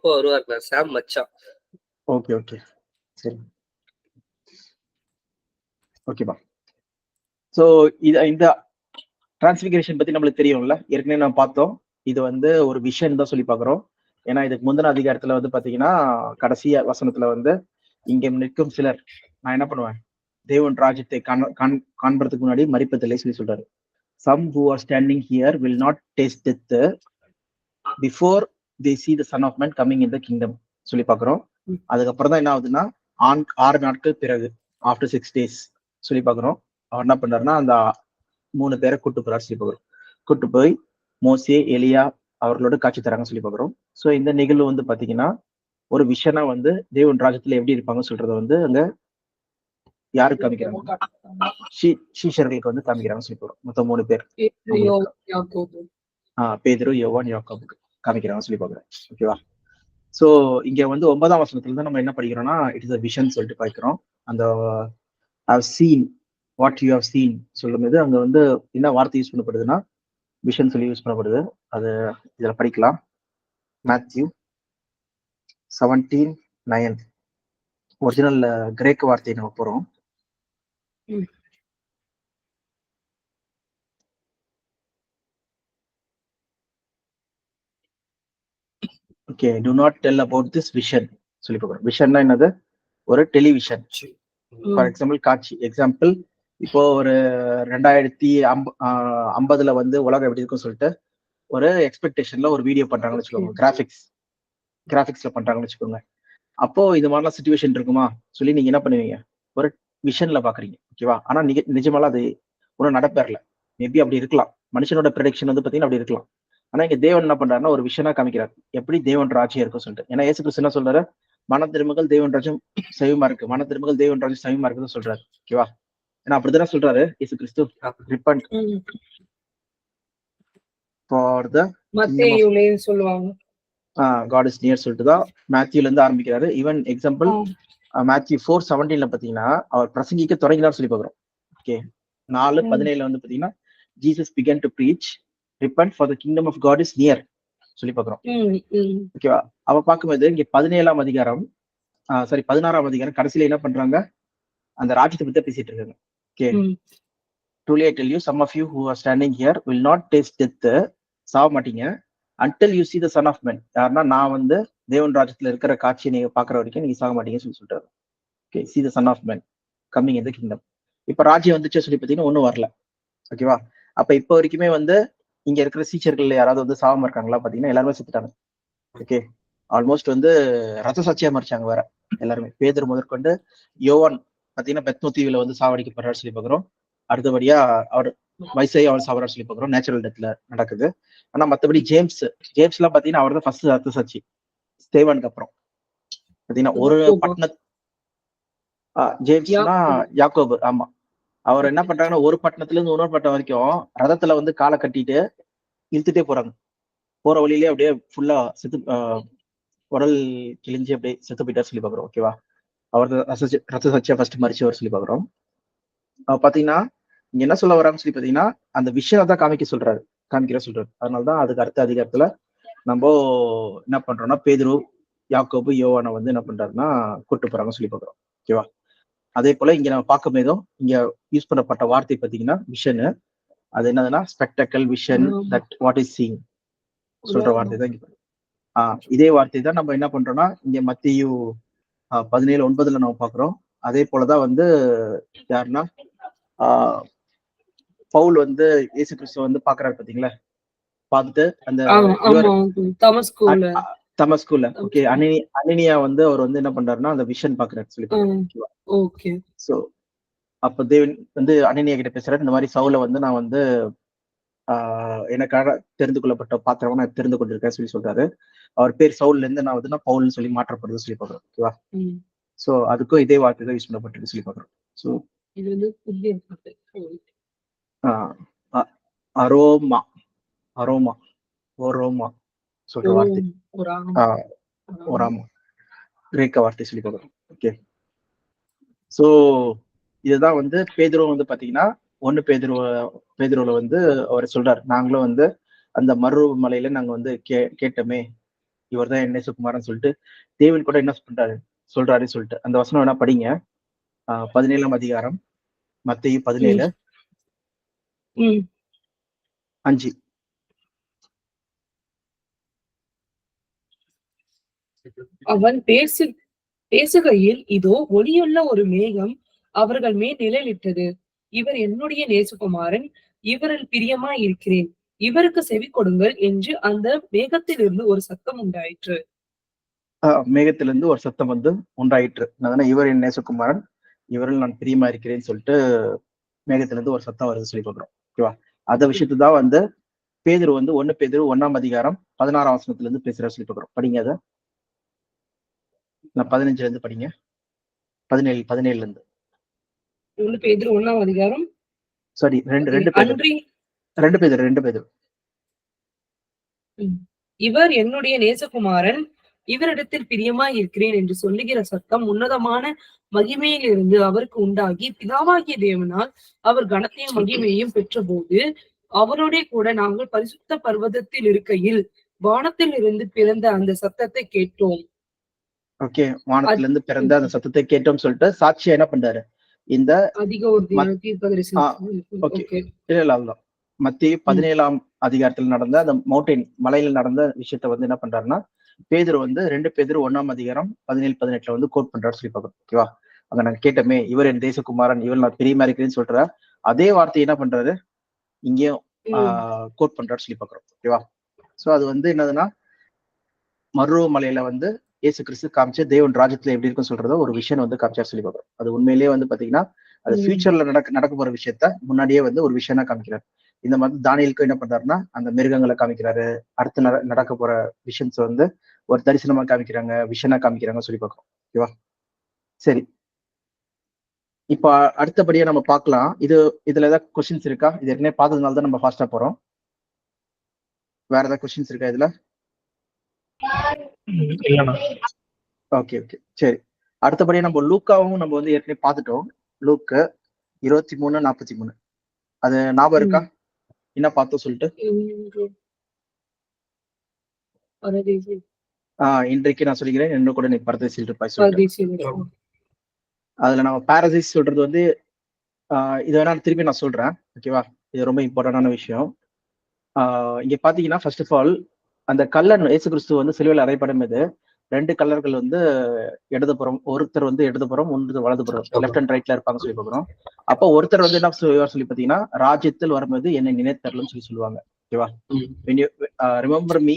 வருவார் சாம் மச்சான். Okay okay சரி ஓகேப்பா. ஸோ இந்த டிரான்ஸ்பிகரேஷன் பத்தி நம்மளுக்கு தெரியும்ல, ஏற்கனவே நம்ம பார்த்தோம். இது வந்து ஒரு விஷன் தான் சொல்லி பார்க்குறோம். ஏன்னா இதுக்கு முந்தின அதிகாரத்துல வந்து பாத்தீங்கன்னா கடைசி வசனத்துல வந்து இங்க நிற்கும் சிலர் நான் என்ன பண்ணுவேன், தேவன் ராஜ்யத்தை காண்பதற்கு முன்னாடி மரிப்பதில்லை சொல்லி சொல்றாரு. Some who are standing here will not taste death before they see the Son of Man coming in the kingdom சொல்லி பார்க்குறோம். அதுக்கப்புறம் தான் என்ன ஆகுதுன்னா 6 நாட்கள் பிறகு ஆஃப்டர் 6 days சொல்லி பார்க்குறோம். அவர் என்ன பண்றாருன்னா அந்த 3 பேரை கூட்டு போறாரு சொல்லி பார்க்குறோம். கூட்டு போய் மோசே எலியா அவர்களோட காட்சி தராங்கன்னு சொல்லி பார்க்குறோம். ஸோ இந்த நிகழ்வு வந்து பாத்தீங்கன்னா ஒரு விஷனா வந்து தேவன் ராஜ்யத்துல எப்படி இருப்பாங்கன்னு சொல்றத வந்து அங்க யாருக்கு காமிக்கிறாங்க, சீஷர்களுக்கு வந்து காமிக்கிறாங்க சொல்லி போறோம். மொத்தம் 3 பேர், பேதுரு, யோவான், யாக்கோபுக்கு காமிக்கிறாங்க சொல்லி பாக்குறேன். ஓகேவா? சோ இங்க வந்து 9ஆம் வசனத்துல இருந்து நம்ம என்ன படிக்கிறோம்னா இட் இஸ் a vision சொல்லிட்டு பாக்கிறோம். அந்த I've seen what you have seen சொல்லும்போது அங்க வந்து என்ன வார்த்தை யூஸ் பண்ணப்படுதுன்னா விஷன் சொல்லி யூஸ் பண்ணப்படுது. அது இதுல படிக்கலாம். மேத்யூ 17:9 ஒரிஜினல் கிரேக்க வார்த்தையை நம்ம போறோம். Okay, do not tell about this vision சொல்லி போறோம். விஷன்னா என்னது? ஒரு டெலிவிஷன். ஃபார் எக்ஸாம்பிள் காட்சி. எக்ஸாம்பிள் இப்போ ஒரு 2050 வந்து உலகம் எப்படி இருக்கும்னு சொல்லிட்டு ஒரு எக்ஸ்பெக்டேஷன்ல ஒரு வீடியோ பண்றாங்கன்னு வச்சுக்கோங்க. கிராபிக்ஸ்ல பண்றாங்கன்னு வச்சுக்கோங்க. அப்போ இது மாதிரிலாம் சிச்சுவேஷன் இருக்குமா சொல்லி நீங்க என்ன பண்ணுவீங்க, ஒரு விஷன்ல பாக்குறீங்க. ஓகேவா? ஆனா நிஜமாலாம் அது ஒன்றும் நடப்பேறல. மேபி அப்படி இருக்கலாம். மனுஷனோட ப்ரெடிக்ஷன் வந்து பாத்தீங்கன்னா அப்படி இருக்கலாம். ஆனா இங்க தேவன் என்ன பண்றாருன்னா ஒரு விஷனா காமிக்கிறார், எப்படி தேவன் ராஜ்யம் இருக்கும் சொல்லிட்டு. ஏன்னா இயேசு கிறிஸ்து என்ன சொல்றாரு, மன திரும்புகள் தேவன் ராஜ்யம் சமீபமா இருக்கு, மன திரும்புகள் தேவன் ராஜ்யம் சமீபமா இருக்குன்னு சொல்றாரு. ஓகேவா? ஏன்னா அப்படித்தானே சொல்றாரு இயேசு கிறிஸ்து. ரிப்பன்ட் ஃபார் த சொல்லுவாங்க காட் இஸ் நியர் சொல்லிட்டு தான் மேத்யூல இருந்து ஆரம்பிக்கிறாரு. ஈவன் எக்ஸாம்பிள் மேத்யூ 4:17 பாத்தீங்கன்னா அவர் பிரசங்கிக்க தொடங்கினார் சொல்லி பாக்குறோம். ஓகே, 4:17 வந்து பாத்தீங்கன்னா Jesus began to preach repent for the kingdom of God is near சொல்லி பாக்குறோம். ஓகேவா? அவ பார்க்கும்போது இங்க 16ஆம் அதிகாரம் சாரி 16ஆம் அதிகாரம் கடைசியில என்ன பண்றாங்க, அந்த ராஜ்யத்தை பத்தி பேசிட்டு இருக்காங்க. Okay, truly I tell you some of you who are standing here will not taste death, சாவ மாட்டீங்க, until you see the son of man. யாருன்னா நான் வந்து தேவன் ராஜ்யத்துல இருக்கிற காட்சியை நீங்க பாக்குற வரைக்கும் நீங்க சாக மாட்டீங்கன்னு சொல்லி சொல்றாரு. Okay, see the son of man coming in the kingdom. இப்ப ராஜ்யம் வந்துச்சு சொல்லி பாத்தீங்கன்னா ஒண்ணும் வரல. ஓகேவா? அப்ப இப்ப வரைக்குமே வந்து இங்க இருக்கிற சீச்சர்கள் யாராவது வந்து சாவமா இருக்காங்களா பாத்தீங்கன்னா எல்லாருமே செத்துட்டாங்க. ஓகே, ஆல்மோஸ்ட் வந்து ரத்த சாட்சியா மறிச்சாங்க வேற எல்லாருமே. பேதுரு முதற்கொண்டு யோவான் பாத்தீங்கன்னா பெத்னோ தீவுல வந்து சாவடிக்கப்படுறாரு சொல்லி பாக்குறோம். அடுத்தபடியா அவர் வயசாகி அவர் சாவறாரு சொல்லி பாக்குறோம். நேச்சுரல் டெத்ல நடக்குது. ஆனா மத்தபடி ஜேம்ஸ் எல்லாம் பாத்தீங்கன்னா அவர் தான் ஃபர்ஸ்ட் ரத்த சாட்சி ஸ்தேவானுக்கு அப்புறம். பாத்தீங்கன்னா ஒரு ஜேம்ஸ்னா யாக்கோபு. ஆமா, அவர் என்ன பண்றாங்கன்னா ஒரு பட்டணத்துல இருந்து இன்னொரு பட்டணம் வரைக்கும் ரதத்துல வந்து காலை கட்டிட்டு இழுத்துட்டே போறாங்க. போற வழியிலே அப்படியே ஃபுல்லா செத்து உடல் கிழிஞ்சு அப்படியே செத்து போயிட்டார் சொல்லி பாக்குறோம். ஓகேவா? அவர் ரத்த சாட்சியா ஃபர்ஸ்ட் மறிச்சவர் சொல்லி பாக்குறோம். பாத்தீங்கன்னா இங்க என்ன சொல்ல வராங்கன்னு சொல்லி பாத்தீங்கன்னா அந்த விஷயம் தான் காமிக்கிற சொல்றாரு. அதனாலதான் அதுக்கு அடுத்த அதிகாரத்துல நம்ம என்ன பண்றோம்னா பேதுரு, யாக்கோபு, யோவானை வந்து என்ன பண்றாருன்னா கூட்டு போறாங்க சொல்லி பாக்குறோம். ஓகேவா? அதே போல இங்க நம்ம பார்க்கும் போதும் இங்க யூஸ் பண்ணப்பட்ட வார்த்தை பாத்தீங்கன்னா விஷன். அது என்னதுன்னா spectacle vision, that what is seeing சொல்ற வார்த்தை தான் இங்க. இதே வார்த்தை தான் நம்ம என்ன பண்றோம்னா இங்க மத்தேயு 17:9 நம்ம பாக்குறோம். அதே போலதான் வந்து யாருன்னா பவுல் வந்து இயேசு கிறிஸ்துவ வந்து பாக்குறாரு பாத்தீங்களா, பார்த்துட்டு அந்த தமஸ்குல ஓகே அனனியா வந்து அவர் வந்து என்ன பண்றாருன்னா அந்த விஷன் பாக்குறாரு சொல்லி. ஓகே, சோ அப்ப தேவன் வந்து அனனியா கிட்ட பேசுறாரு, இந்த மாதிரி சவுல வந்து நான் வந்து எனக்காக தெரிந்து கொள்ளப்பட்ட பாத்திரமா நான் தெரிந்து கொண்டிருக்கேன் சொல்லி சொல்றாரு. அவர் பேர் சவுல்ல இருந்து நான் வந்து பவுல்னு சொல்லி மாற்றப்படுது சொல்லி பாக்குறோம். ஓகேவா? சோ அதுக்கும் இதே வார்த்தை தான் யூஸ் பண்ணப்பட்டிருக்கு சொல்லி பாக்குறோம். சோ இது வந்து அரோமா சொல்ற வார்த்தை கிரேக்க வார்த்தை சொல்லி பாக்குறோம். ஓகே, சோ இதுதான் வந்து பேதுரு வந்து பாத்தீங்கன்னா 1 பேதுருல வந்து அவர் சொல்றாரு, நாங்களும் வந்து அந்த மறுரூப மலையில நாங்க வந்து கேட்டோமே இவர் தான் என் நேசகுமாரன் சொல்லிட்டு தேவன் கூட என்ன சொல்றாருன்னு சொல்லிட்டு அந்த வசனம் வேணா படிங்க. 17ஆம் அதிகாரம் மத்தேயு 17:5. அவன் பேசுகையில் இதோ ஒளியுள்ள ஒரு மேகம் அவர்கள் மேல் நிழலிட்டது. இவர் என்னுடைய நேசகுமாரன், இவரில் பிரியமாய் இருக்கிறேன், இவருக்கு செவி கொடுங்கள் என்று அந்த மேகத்திலிருந்து ஒரு சத்தம் உண்டாயிற்று. மேகத்திலிருந்து ஒரு சத்தம் வந்து உண்டாயிற்று. அதனால இவர் என் நேசகுமாரன், இவரில் நான் பிரியமா இருக்கிறேன்னு சொல்லிட்டு மேகத்திலிருந்து ஒரு சத்தம் வருது சொல்லி பாக்குறோம். ஓகேவா? அந்த விஷயத்தை தான் வந்து பேதுரு வந்து 1 பேதுரு 1ஆம் அதிகாரம் 16ஆம் வசனத்துல இருந்து பேசுற சொல்லி பாக்குறோம். படிங்க அத. நான் 15ல இருந்து படிங்க. 17ல இருந்து. 1 பேதுரு 1ஆம் அதிகாரம். சாரி, 2 பேதுரு. இவர் என்னுடைய நேசகுமாரன், இவரிடத்தில் பிரியமாய் இருக்கிறேன் என்று சொல்லுகிற சத்தம் உன்னதமான மகிமையில் இருந்து அவருக்கு உண்டாகி பிதாவாகிய தேவனால் அவர் கனத்தையும் மகிமையையும் பெற்ற போது அவரோட கூட நாங்கள் பரிசுத்த பர்வதத்தில் இருக்கையில் வானத்தில் இருந்து பிறந்த அந்த சத்தத்தை கேட்டோம். ஓகே, வானத்துல இருந்து பிறந்த அந்த சத்தத்தை கேட்டோம் சொல்லிட்டு சாட்சியா என்ன பண்றாரு? இந்த அவ்வளவுதான். மத்திய 17ஆம் அதிகாரத்தில் நடந்த அந்த மவுண்டைன் மலையில நடந்த விஷயத்த வந்து என்ன பண்றாருன்னா பேதுரு வந்து 2 பேதுரு 1ஆம் அதிகாரம் 17-18 வந்து கோட் பண்றாரு சொல்லி பார்க்கணும். ஓகேவா? அங்க நாங்க கேட்டோமே இவர் என் தேசகுமாரன், இவர் நான் பிரியமா இருக்கிறேன்னு சொல்ற அதே வார்த்தையை என்ன பண்றாரு இங்கேயும் கோட் பண்றாரு சொல்லி பார்க்கறோம். ஓகேவா? சோ அது வந்து என்னதுன்னா மருவ மலையில வந்து இயேசு கிறிஸ்து காமிச்ச தேவன் ராஜ்யத்துல எப்படி இருக்குன்னு சொல்றத ஒரு விஷயம் வந்து காமிச்சார் சொல்லி பார்க்கறோம். அது உண்மையிலேயே வந்து பாத்தீங்கன்னா அது ஃபியூச்சர்ல நடக்க போற விஷயத்த முன்னாடியே வந்து ஒரு விஷயமா காமிக்கிறார். இந்த மாதிரி தானியலுக்கும் என்ன பண்றாருன்னா அந்த மிருகங்களை காமிக்கிறாரு, அடுத்து நடக்க போற விஷயத்தை வந்து ஒரு தரிசனமா காமிக்கிறாங்க, விஷனா காமிக்கிறாங்க சொல்லி பார்க்கறோம். ஓகேவா? சரி, இப்ப அடுத்தபடியா நம்ம பார்க்கலாம். இதுல ஏதாவது கொஸ்டின்ஸ் இருக்கா? இது ஏற்கனவே பார்த்ததுனால தான் நம்ம ஃபாஸ்டா போறோம். வேற ஏதாவது கொஸ்டின்ஸ் இருக்கா இதுல? ஓகே ஓகே, சரி. அடுத்தபடியா நம்ம லூக்காவும் நம்ம வந்து ஏற்கனவே பார்த்துட்டோம். லூக்கு 23:43 அது ஞாபகம் இருக்கா? என்ன பார்த்தோம் சொல்லிட்டு? இன்றைக்கு நான் சொல்லிக்கிறேன், என்ன கூட நீ பரதேசில் இருப்பாய் சொல்லிட்டு. அதுல நம்ம பாரடைஸ் சொல்றது வந்து இது வேணா திருப்பி நான் சொல்றேன். ஓகேவா? இது ரொம்ப இம்பார்ட்டன்டான விஷயம். இங்க பாத்தீங்கன்னா ஃபர்ஸ்ட் ஆஃப் ஆல் அந்த கல்லன் இயேசு கிறிஸ்து வந்து சிலுவையில் அறையப்படும் போது 2 கல்லர்கள் வந்து இடதுபுறம், ஒருத்தர் வந்து இடதுபுறம், ஒன்று வலதுபுறம், லெஃப்ட் அண்ட் ரைட்ல இருப்பாங்க சொல்லி பார்க்கிறோம். அப்போ ஒருத்தர் வந்து என்ன சொல்லி பாத்தீங்கன்னா ராஜ்யத்தில் வரும்போது என்னை நினைத்தரலும் சொல்லி சொல்லுவாங்க. ஓகேவா? when you remember me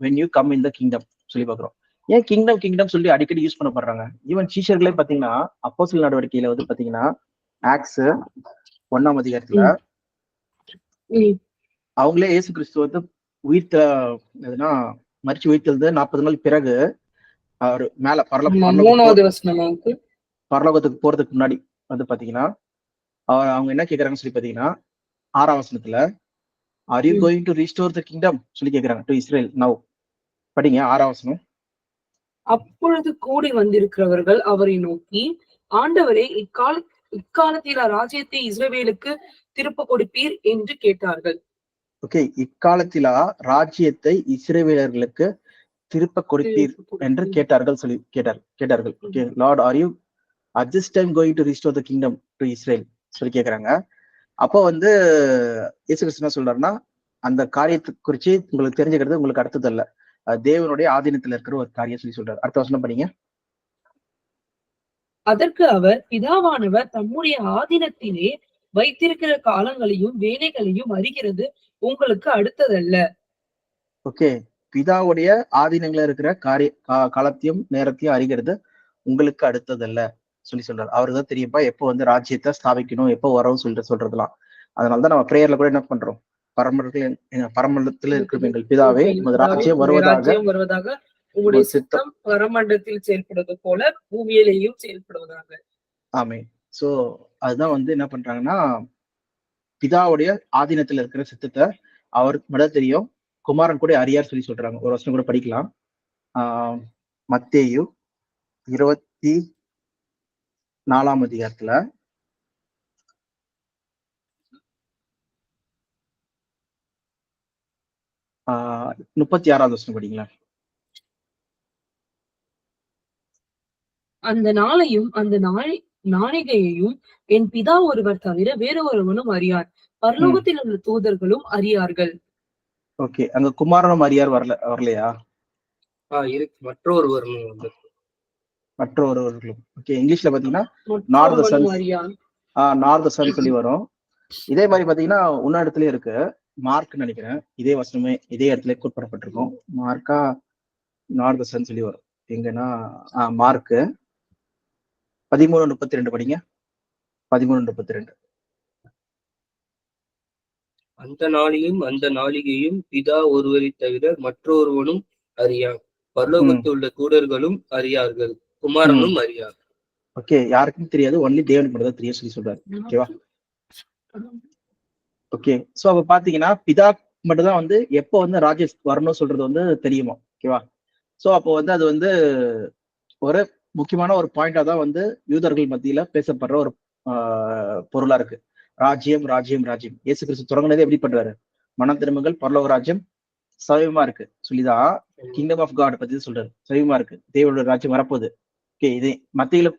when you come in the kingdom சொல்லி பார்க்கிறோம். ஏன் கிங்டம் சொல்லி அடிக்கடி யூஸ் பண்ணப்படுறாங்க? ஈவன் சீஷர்களே பாத்தீங்கன்னா அப்போஸ்தலர் நடவடிக்கையில வந்து பாத்தீங்கன்னா ஆக்ஸ் 1ஆம் அதிகாரத்துல அவங்களே இயேசு கிறிஸ்து வந்து மரிச்சு உயிர்த்தெழுந்து 40 நாள் பிறகு அவர் மேல பரலோகத்துக்கு போறதுக்கு முன்னாடி வந்து பாத்தீங்கன்னா அவங்க என்ன கேக்குறாங்கன்னு சொல்லி பாத்தீங்கன்னா 6ஆம் வசனத்துல are you going to restore the kingdom சொல்லி கேக்குறாங்க டு இஸ்ரேல். நவ் படிங்க 6ஆம் வசனம். அப்பொழுது கூடி வந்திருக்கிறவர்கள் அவரை நோக்கி, ஆண்டவரே, இக்காலத்தில் ராஜ்யத்தை இஸ்ரவேலுக்கு திருப்ப கொடுப்பீர் என்று கேட்டார்கள். ஓகே, இக்காலத்திலா ராஜ்யத்தை இஸ்ரவேலர்களுக்கு திருப்ப கொடுப்பீர் என்று கேட்டார்கள். Okay, Lord are you at this time going to restore the kingdom to Israel சொல்லி கேக்குறாங்க. அப்போ வந்து இயேசு கிறிஸ்து என்ன சொல்றாருன்னா அந்த காரியத்தை குறிச்சு உங்களுக்கு தெரிஞ்சுக்கிறது உங்களுக்கு அடுத்தது அல்ல, தேவனுடைய ஆதீனத்துல இருக்கிற ஒரு காரியம் சொல்லி சொல்றாரு. அடுத்த வசனம் படிங்க. அதற்கு அவர், பிதாவானவர் தம்முடைய ஆதீனத்திலே வைத்திருக்கிற காலங்களையும் வேலைகளையும் அறிகிறது உங்களுக்கு அடுத்ததல்ல. ஓகே, பிதாவுடைய ஆதீனங்கள இருக்கிற காலத்தையும் நேரத்தையும் அறிகிறது உங்களுக்கு அடுத்ததல்ல சொல்லி சொல்றாரு. அவருதான் தெரியும்பா எப்போ வந்து ராஜ்யத்தை ஸ்தாபிக்கணும், எப்போ வரவும் சொல்றதுலாம். அதனாலதான் நம்ம பிரேயர்ல கூட என்ன பண்றோம், பரமண்டலத்தில் இருக்கிற எங்கள் பிதாவே உமது ராஜ்யம் வருவதாக, உங்களுடைய சித்தம் பரமண்டலத்தில் செயல்படுவது போல பூமியிலேயும் செயல்படுவதாக. ஆமே. சோ அதுதான் வந்து என்ன பண்றாங்கன்னா பிதாவுடைய ஆதீனத்துல இருக்கிற சித்தத்தை அவருக்கு மட்டும் தெரியும், குமாரன் கூட அறியார் சொல்லி சொல்றாங்க. ஒரு வருஷம் கூட படிக்கலாம். மத்தேயு 24ஆம் அதிகாரத்துல 36வது வசனம் படிங்களா? அந்த நாளையும் அந்த நாழிகையையும் என் பிதா ஒருவர் தவிர வேறு ஒருவனும் அறியார். பரலோகத்தில் உள்ள தூதர்களும் அறியார்கள். ஓகே, அங்க குமாரனும் அறியார் வரலையா? இருக்கு, மற்றொருவரும் மற்றொருவர்களும். ஓகே, இங்கிலீஷ்ல பாத்தீங்கன்னா மற்றொருவனும் அறியார். நார்த் சன் சொல்லி வரும். இதே மாதிரி பாத்தீங்கன்னா இன்னொரு இடத்துலயும் இருக்கு, மார்க் நினைக்கிறேன், இதே வசனமே இதே இடத்துல குறிப்பிடப்பட்டிருக்கும். மார்க்கா நார்த் சன் சொல்லி வரும். எங்கன்னா மார்க் 13:32 படிங்க. 13:32. அந்த நாளையும் அந்த நாளிகையும் பிதா ஒருவரை தவிர மற்றொருவனும் அறியார். பரலோகத்தில் உள்ள தூதர்களும் அறியார்கள், குமாரனும் அறியார். ஓகே, யாருக்கும் தெரியாது, ஒன்லி தேவனுக்கு மட்டும் தான் தெரியும் சொல்லி சொல்றாரு. ஓகேவா? ஓகே, சோ அப்ப பாத்தீங்கன்னா பிதா மட்டும் தான் வந்து எப்போ வந்து ராஜேஷ் வரணும் சொல்றது வந்து தெரியுமா? ஓகேவா? சோ அப்போ வந்து அது வந்து ஒரு முக்கியமான ஒரு பாயிண்டா தான் வந்து யூதர்கள் மத்தியில பேசப்படுற ஒரு பொருளா இருக்கு. ராஜ்யம் ராஜ்யம் ராஜ்யம். இயேசு கிறிஸ்து தொடங்கினதே எப்படி பண்றாரு? மனம் திரும்புங்கள், பரலோக ராஜ்யம் சமீபமா இருக்கு சொல்லிதான் கிங்டம் ஆஃப் காட் பத்தி சொல்றாரு. சமீபமா இருக்கு, தேவனோட ராஜ்யம் வரப்போகுது. ஓகே, இதே மத்தியில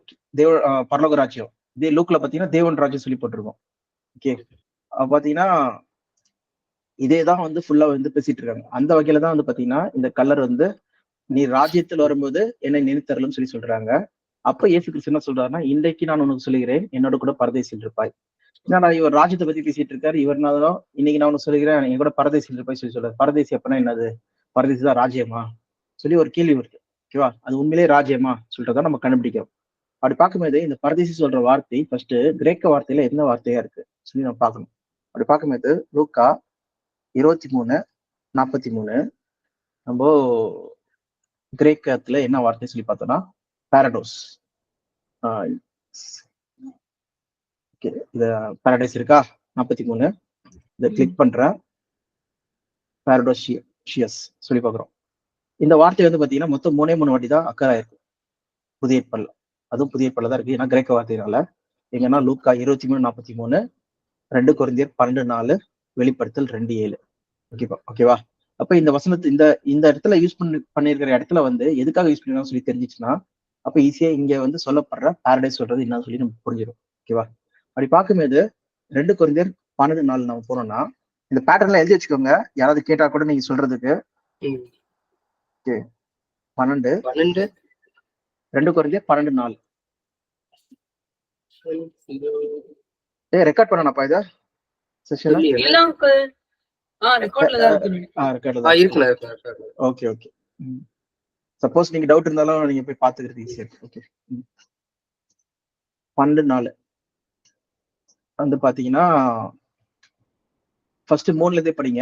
பரலோக ராஜ்யம், இதே லூக்ல பாத்தீங்கன்னா தேவன் ராஜ்யம் சொல்லி போட்டிருக்கோம். ஓகே, பாத்தீங்கன்னா இதேதான் வந்து ஃபுல்லா வந்து பேசிட்டு இருக்காங்க. அந்த வகையில தான் வந்து பாத்தீங்கன்னா இந்த கலர் வந்து நீ ராஜ்யத்தில் வரும்போது என்னை நினைத்தரலும் சொல்லி சொல்றாங்க. அப்ப இயேசு கிறிஸ்து என்ன சொல்றாருன்னா, இன்றைக்கு நான் உனக்கு சொல்லுகிறேன், என்னோட கூட பரதேசில் இருப்பாய். ஏன்னா இவர் ராஜ்யத்தை பத்தி பேசிட்டு இருக்காரு. இவர்னாலும் இன்னைக்கு நான் உனக்கு சொல்லுகிறேன், என் கூட பரதேசில் இருப்பாய் சொல்லி சொல்றாரு. பரதேசி அப்பனா என்னது? பரதேசி தான் ராஜ்யமா சொல்லி ஒரு கேள்வி வருது. ஓகேவா? அது உண்மையிலே ராஜ்யமா சொல்றதா நம்ம கண்டுபிடிக்கிறோம். அப்படி பார்க்கும்போது இந்த பரதேசி சொல்ற வார்த்தை ஃபர்ஸ்ட் கிரேக்க வார்த்தையில என்ன வார்த்தையா இருக்கு சொல்லி நம்ம பார்க்கணும். அப்படி பார்க்கும்போது லூக்கா 23:43 நம்ம கிரேக்கத்துல என்ன வார்த்தை சொல்லி பார்த்தோம்னா பாரடோஸ். இத பாரடைஸ் இருக்கா? 43 இதை கிளிக் பண்றேன். பாரடோஷியஸ் சொல்லி பார்க்குறோம். இந்த வார்த்தை வந்து பாத்தீங்கன்னா மொத்தம் 3 வாட்டி தான் அக்கறை இருக்கு புதிய ஏற்பாடுல. அதுவும் புதிய ஏற்பாடுல தான் இருக்கு, ஏன்னா கிரேக்க வார்த்தையினால. எங்கன்னா லூக்கா 23:43, 2 கொரிந்தியர் 12:4, வெளிப்படுத்தல் 2:7. ஓகேவா? அப்ப இந்த வசனத்து இந்த இடத்துல யூஸ் பண்ணிருக்கிற இடத்துல வந்து எதுக்காக யூஸ் பண்ணலாம் சொல்லி தெரிஞ்சிச்சுன்னா, அப்ப ஈஸியா இங்க வந்து சொல்லப்படுற பாரடைஸ் சொல்றது என்னன்னு சொல்லி நம்ம புரிஞ்சிடும். ஓகேவா? அப்படி பார்க்கும்போது 2 கொரிந்தியர் 12:4 நம்ம போனோம்னா இந்த பேட்டர்ன்ல எழுதி வச்சுக்கோங்க, யாராவது கேட்டா கூட நீங்க சொல்றதுக்கு. ஓகே, 12 2 கொரிந்தியர் 12:4. ரெக்கார்ட் பண்ணனப்பா இத செஷன். Okay okay. சப்போஸ் நீங்க டவுட் இருந்தாலும் நீங்க போய் பாத்துக்கிறது ஈஸியா இருக்கு. ஓகே, 12:4 வந்து பாத்தீங்கன்னா ஃபர்ஸ்ட் 3ல இருந்தே படிங்க.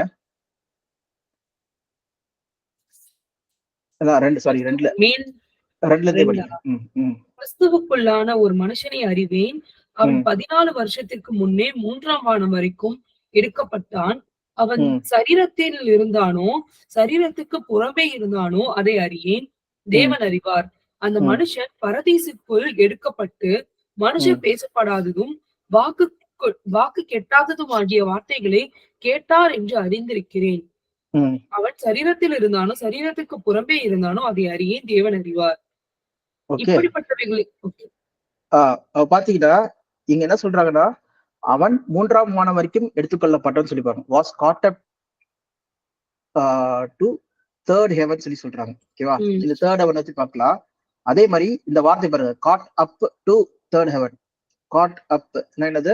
ரெண்டுல இருந்தே படிங்க. கிறிஸ்துவுக்குள்ளான ஒரு மனுஷனை அறிவேன், அவன் 14 வருஷத்திற்கு முன்னே 3ஆம் வானம் வரைக்கும் எடுக்கப்பட்டான். அவன் சரீரத்தில் இருந்தானோ சரீரத்துக்கு புறம்பே இருந்தானோ அதை அறியேன், தேவன் அறிவார். அந்த மனுஷன் பரதீசுக்குள் எடுக்கப்பட்டு மனுஷன் பேசப்படாததும் வாக்கு கெட்டாததும் ஆகிய வார்த்தைகளை கேட்டார் என்று அறிந்திருக்கிறேன். அவன் சரீரத்தில் இருந்தானோ சரீரத்துக்கு புறம்பே இருந்தானோ அதை அறியேன், தேவன் அறிவார். இப்படிப்பட்டவைகளை பாத்தீங்கன்னா இங்க என்ன சொல்றாங்கன்னா, அவன் 3ஆம் வானம் வரைக்கும் எடுத்துக்கொள்ளப்பட்டான்னு சொல்லிப்பாங்க. Was caught up to third heaven சொல்லி சொல்றாங்க. ஓகேவா? இந்த தேர்ட் ஹெவன் வச்சு பார்க்கலாம். அதே மாதிரி இந்த வார்த்தை பாருங்க, caught up to third heaven. Caught up என்னது?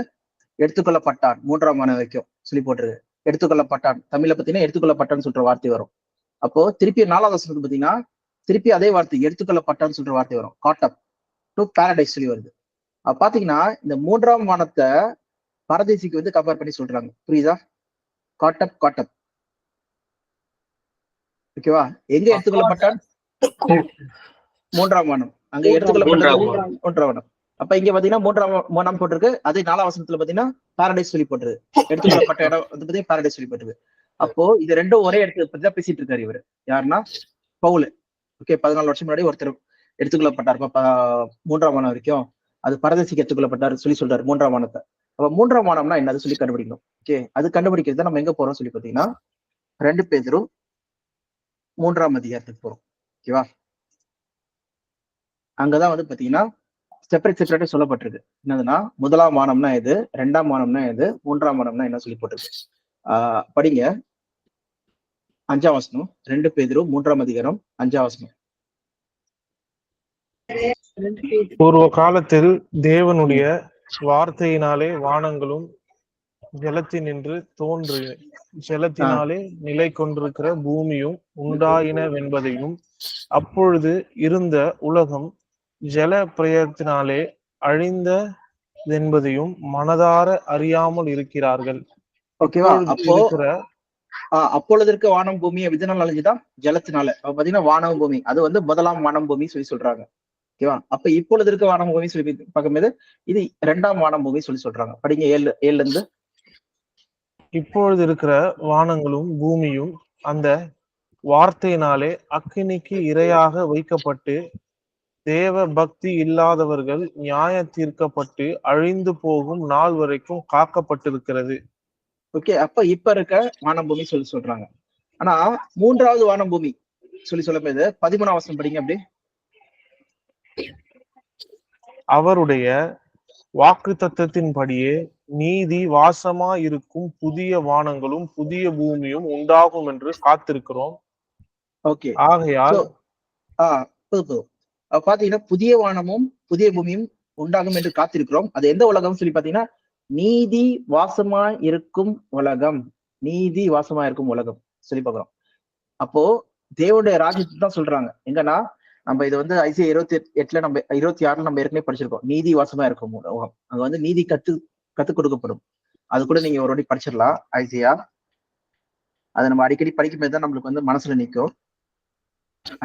எடுத்துக்கொள்ளப்பட்டான், 3ஆம் வானம் வரைக்கும் சொல்லி போட்டுருக்கு. எடுத்துக்கொள்ளப்பட்டான் தமிழ்ல பாத்தீங்கன்னா எடுத்துக்கொள்ளப்பட்டான்னு சொல்ற வார்த்தை வரும். அப்போ திருப்பி 4வது வசனத்துக்கு பாத்தீங்கன்னா திருப்பி அதே வார்த்தை எடுத்துக்கொள்ளப்பட்டான்னு சொல்ற வார்த்தை வரும். காட் அப் டு பாரடைஸ் சொல்லி வருது. பாத்தீங்கன்னா இந்த 3ஆம் வானத்தை பரதேசிக்கு வந்து கம்பேர் பண்ணி சொல்றாங்க. புரியுதா? காட் அப். ஓகேவா? எங்க எடுத்துக்கொள்ளப்பட்டான்? 3ஆம் வானம். அங்க எடுத்துக்கொள்ளப்பட்டது 3ஆம் வானம். அப்ப இங்க பாத்தீங்கன்னா 3ஆம் வானம் போட்டிருக்கு. அதே 4ஆம் வசனத்துல பாத்தீங்கன்னா பாரடைஸ் சொல்லி போட்டுருக்கு. எடுத்துக்கொள்ளப்பட்ட இடம் வந்து பாத்தீங்கன்னா பாரடைஸ் சொல்லி போட்டுருக்கு. அப்போ இது ரெண்டும் ஒரே இடத்துல பத்தி தான் பேசிட்டு இருக்காரு இவரு. யாருன்னா பவுல். ஓகே, 14 வருஷம் முன்னாடி ஒருத்தர் எடுத்துக்கொள்ளப்பட்டார் 3ஆம் வானம் வரைக்கும். அது பரதேசிக்கு எடுத்துக்கொள்ளப்பட்டார் சொல்லி சொல்றாரு 3ஆம் வானத்தை. அப்ப 3ஆம் வானம்னா என்னது சொல்லி கண்டுபிடிக்கணும். ஓகே, அது கண்டுபிடிக்கிறது நம்ம எங்க போறோம் சொல்லி பாத்தீங்கன்னா 2 பேதுரு 3ஆம் அதிகாரத்துக்கு போறோம். ஓகேவா? அங்கதான் வந்து பாத்தீங்கன்னா செப்பரேட்டா சொல்லப்பட்டிருக்கு. என்னதுன்னா முதலாம் வானம்னா எது, 2ஆம் வானம்னா எது, 3ஆம் வானம்னா என்ன சொல்லி போட்டிருக்கு. படிங்க 5ஆம் வசனம், 2 பேதுரு 3ஆம் அதிகாரம் 5ஆம் வசனம். பூர்வ காலத்தில் தேவனுடைய வார்த்தையினாலே வானங்களும் ஜலத்தினின்று ஜலத்தினாலே நிலை கொண்டிருக்கிற பூமியும் உண்டாயினவென்பதையும் அப்பொழுது இருந்த உலகம் ஜல பிரயத்தினாலே அழிந்ததென்பதையும் மனதார அறியாமல் இருக்கிறார்கள். ஓகேவா? அப்போ அப்பொழுது இருக்க வானம் பூமி எதனால அழிஞ்சுதான்? ஜலத்தினால. அப்ப பாத்தீங்கன்னா வானம் பூமி அது வந்து முதலாம் வானம் பூமி சொல்லி சொல்றாங்க. ஓகேவா? அப்ப இப்பொழுது இருக்க வானம் பூமி சொல்லி பார்க்கும்போது இது 2ஆம் வானம் பூமி சொல்லி சொல்றாங்க. படிங்க 7 இருந்து. இப்பொழுது இருக்கிற வானங்களும் பூமியும் அந்த வார்த்தையினாலே அக்கினிக்கு இரையாக வைக்கப்பட்டு தேவ பக்தி இல்லாதவர்கள் நியாய தீர்க்கப்பட்டு அழிந்து போகும் நாள் வரைக்கும் காக்கப்பட்டிருக்கிறது. ஓகே, அப்ப இப்ப இருக்க வானம் பூமி சொல்லி சொல்றாங்க. ஆனா 3ஆவது வானம் பூமி சொல்லி சொல்லும் போது 13ஆம் வசனம் படிங்க. அப்படி அவருடைய வாக்கு தத்தத்தின்படியே நீதி வாசமா இருக்கும் புதிய வானங்களும் புதிய பூமியும் உண்டாகும் என்று காத்திருக்கிறோம். ஓகே, ஆகையால் பாத்தீங்கன்னா புதிய வானமும் புதிய பூமியும் உண்டாகும் என்று காத்திருக்கிறோம். அது எந்த உலகம் சொல்லி பாத்தீங்கன்னா நீதி வாசமா இருக்கும் உலகம். நீதி வாசமா இருக்கும் உலகம் சொல்லி பார்க்கிறோம். அப்போ தேவனுடைய ராஜ்யத்தை தான் சொல்றாங்க. எங்கன்னா நம்ம இது வந்து ஐசியா 28 நம்ம 26 நம்ம ஏற்கனவே படிச்சிருக்கோம். நீதி வாசமா இருக்கும் உலகம். அங்க வந்து நீதி கத்து கொடுக்கப்படும். அது கூட நீங்க ஒரு வாட்டி படிச்சிடலாம் ஐசியா. அதை நம்ம அடிக்கடி படிக்கும் போது தான் நம்மளுக்கு வந்து மனசுல நிற்கும்.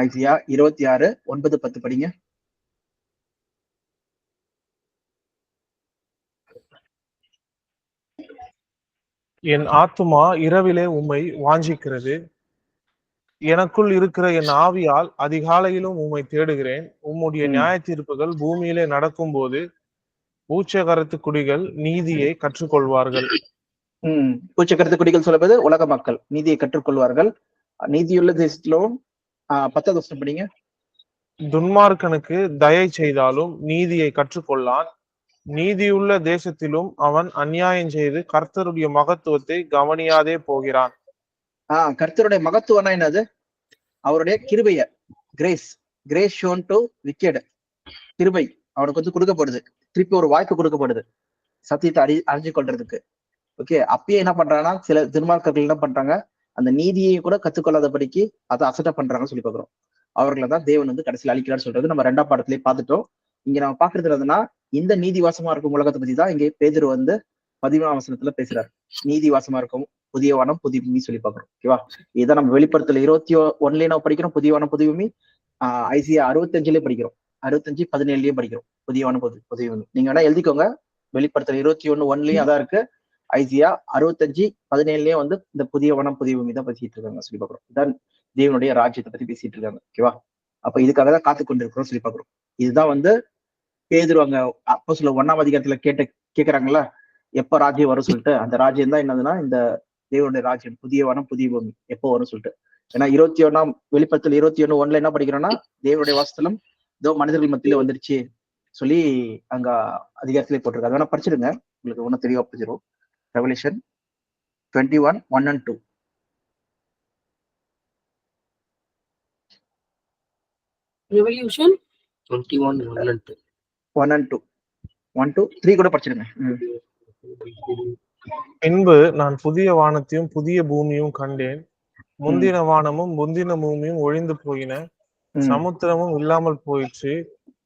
ஐசியா 26 9 10 படிங்க. என் ஆத்துமா இரவிலே உம்மை வாஞ்சிக்கிறது. எனக்குள் இருக்கிற என் ஆவியால் அதிகாலையிலும் உம்மை தேடுகிறேன். உம்முடைய நியாய தீர்ப்புகள் பூமியிலே நடக்கும் போது பூச்சக்கரத்து குடிகள் நீதியை கற்றுக்கொள்வார்கள். பூச்சக்கரத்து குடிகள் சொல்லுவது உலக மக்கள் நீதியை கற்றுக்கொள்வார்கள். நீதியுள்ள தேசத்திலும் 10வது வசனம் படிங்க. துன்மார்க்கனுக்கு தயை செய்தாலும் நீதியை கற்றுக்கொள்ளான். நீதியுள்ள தேசத்திலும் அவன் அநியாயம் செய்து கர்த்தருடைய மகத்துவத்தை கவனியாதே போகிறான். கர்த்தருடைய மகத்துவம்னா என்னது? அவருடைய கிருபைய, கிரேஸ் ஷோன் டு விக்கெட். கிருபை அவனுக்கு வந்து கொடுக்கப்படுது. திருப்பி ஒரு வாய்ப்பு கொடுக்கப்படுது சத்தியத்தை அறிஞ்சு கொள்றதுக்கு. ஓகே, அப்பயே என்ன பண்றாங்கன்னா சில துன்மார்க்கர்கள் என்ன பண்றாங்க, அந்த நீதியை கூட கத்துக்கொள்ளாதபடிக்கு அதை அசட்டை பண்றாங்கன்னு சொல்லி பாக்குறோம். அவர்களை தான் தேவன் வந்து கடைசியில் அழிக்கிறான்னு சொல்றது நம்ம 2ஆம் பாடத்திலேயே பார்த்துட்டோம். இங்க நம்ம பாக்குறது என்னதுன்னா இந்த நீதி வாசமா இருக்கும் உலகத்தை பத்தி தான் இங்கே பேதுரு வந்து 13ஆம் வசனத்துல பேசுறாரு. நீதி வாசமா இருக்கும் புதிய வானம் புதிய பூமி சொல்லி பாக்குறோம். ஓகேவா? இதான் நம்ம வெளிப்படுத்தல 21 நம்ம படிக்கிறோம். புதிய வானம் புதிய பூமி. ஐசியா 65 படிக்கிறோம். 65 17 படிக்கிறோம். புதிய வானம் புதிய பூமி. நீங்க வேணா எழுதிக்கோங்க. வெளிப்படுத்தல 21 அதான் இருக்கு. ஐசியா 65 17 வந்து இந்த புதிய வானம் புதிய பூமி தான் பேசிட்டு இருக்காங்க சொல்லி பாக்குறோம். இதான் தேவனுடைய ராஜ்யத்தை பத்தி பேசிட்டு இருக்காங்க. ஓகேவா? அப்ப இதுக்காக தான் காத்து கொண்டிருக்கிறோம் சொல்லி பாக்குறோம். இதுதான் வந்து பேதுரு அங்க அப்போஸ்தலர் 1ஆம் அதிகாரத்துல கேக்குறாங்கல்ல எப்ப ராஜ்யம் வரும் சொல்லிட்டு. அந்த ராஜ்யம் தான் என்னதுன்னா இந்த தேவனுடைய ராஜ்யம் புதிய வானம் புதிய பூமி எப்போ வரும் சொல்லிட்டு. ஏன்னா 21ஆம் வெளிப்படுத்தல் 21:1 என்ன படிக்கிறோம்னா தேவனுடைய வாசத்தலம் இதோ மனிதர்கள் மத்தியில வந்துருச்சு சொல்லி அங்க அதிகாரத்திலே போட்டிருக்கு. அது வேணா படிச்சிருங்க, உங்களுக்கு ஒன்னும் தெளிவா புரிஞ்சிடும். Revolution 21:1 and 2. Revolution 21:1 and 2. 1 and 2. 1 2 3 கூட படிச்சிருங்க. பின்பு நான் புதிய வானத்தையும் புதிய பூமியும் கண்டேன். முந்தின வானமும் முந்தின பூமியும் ஒழிந்து போயின, சமுத்திரமும் இல்லாமல் போயிற்று.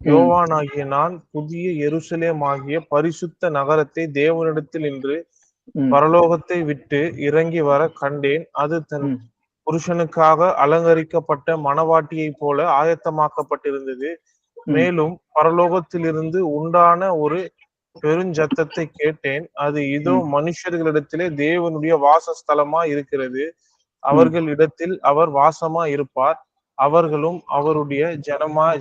யோவானாகிய நான் புதிய எருசலேம் ஆகிய பரிசுத்த நகரத்தை தேவனிடத்தில் இன்று பரலோகத்தை விட்டு இறங்கி வர கண்டேன். அது தன் புருஷனுக்காக அலங்கரிக்கப்பட்ட மணவாட்டியை போல ஆயத்தமாக்கப்பட்டிருந்தது. மேலும் பரலோகத்திலிருந்து உண்டான ஒரு பெருஞ்சத்தத்தை கேட்டேன். அது இதோ மனுஷர்களிடத்திலே தேவனுடைய வாசஸ்தலமா இருக்கிறது. அவர்களிடத்தில் அவர் வாசமா இருப்பார். அவர்களும் அவருடைய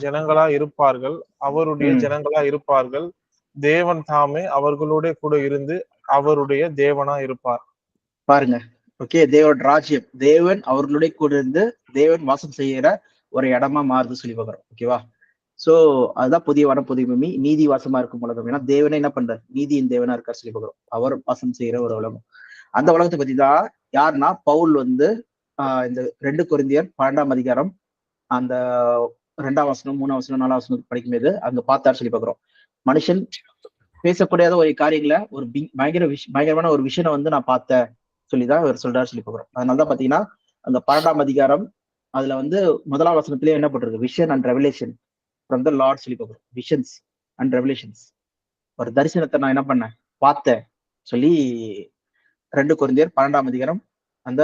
ஜனங்களா இருப்பார்கள். அவருடைய ஜனங்களா இருப்பார்கள். தேவன் தாமே அவர்களோட கூட இருந்து அவருடைய தேவனா இருப்பார். பாருங்க. ஓகே, தேவன் ராஜ்யம், தேவன் அவர்களுடைய கூட இருந்து தேவன் வாசம் செய்யற ஒரு இடமா மாறுது சொல்லி பாக்குறோம். ஓகேவா? சோ அதுதான் புதிய வானம் புதிய பூமி, நீதி வாசமா இருக்கும் உலகம். ஏன்னா தேவனே என்ன பண்றாரு, நீதியின் தேவனா இருக்கார் சொல்லி பார்க்கிறோம். அவர் வாசம் செய்யற ஒரு உலகம். அந்த உலகத்தை பத்தி தான் யாருன்னா பவுல் வந்து இந்த 2 கொரிந்தியர் 12ஆம் அதிகாரம் அந்த 2ஆம் வசனம் 3ஆம் வசனம் 4ஆம் வசனம் படிக்கும்போது அங்க பார்த்தாரு சொல்லி பார்க்கிறோம். மனுஷன் பேசக்கூடாத ஒரு காரியங்களை ஒரு பயங்கரமான ஒரு விஷயம் வந்து நான் பார்த்தேன் சொல்லிதான் அவர் சொல்றாரு சொல்லி பார்க்கிறோம். அதனாலதான் பாத்தீங்கன்னா அந்த 12ஆம் அதிகாரம் அதுல வந்து 1ஆம் வசனத்திலேயே என்ன பண்றது, vision and revelation from the Lord சொல்லி பார்க்கிறோம். விஷன்ஸ் அண்ட் ரெவலேஷன்ஸ், ஒரு தரிசனத்தை நான் என்ன பண்ணேன், பார்த்தேன் சொல்லி 2 கொரிந்தியர் 12ஆம் அதிகாரம் அந்த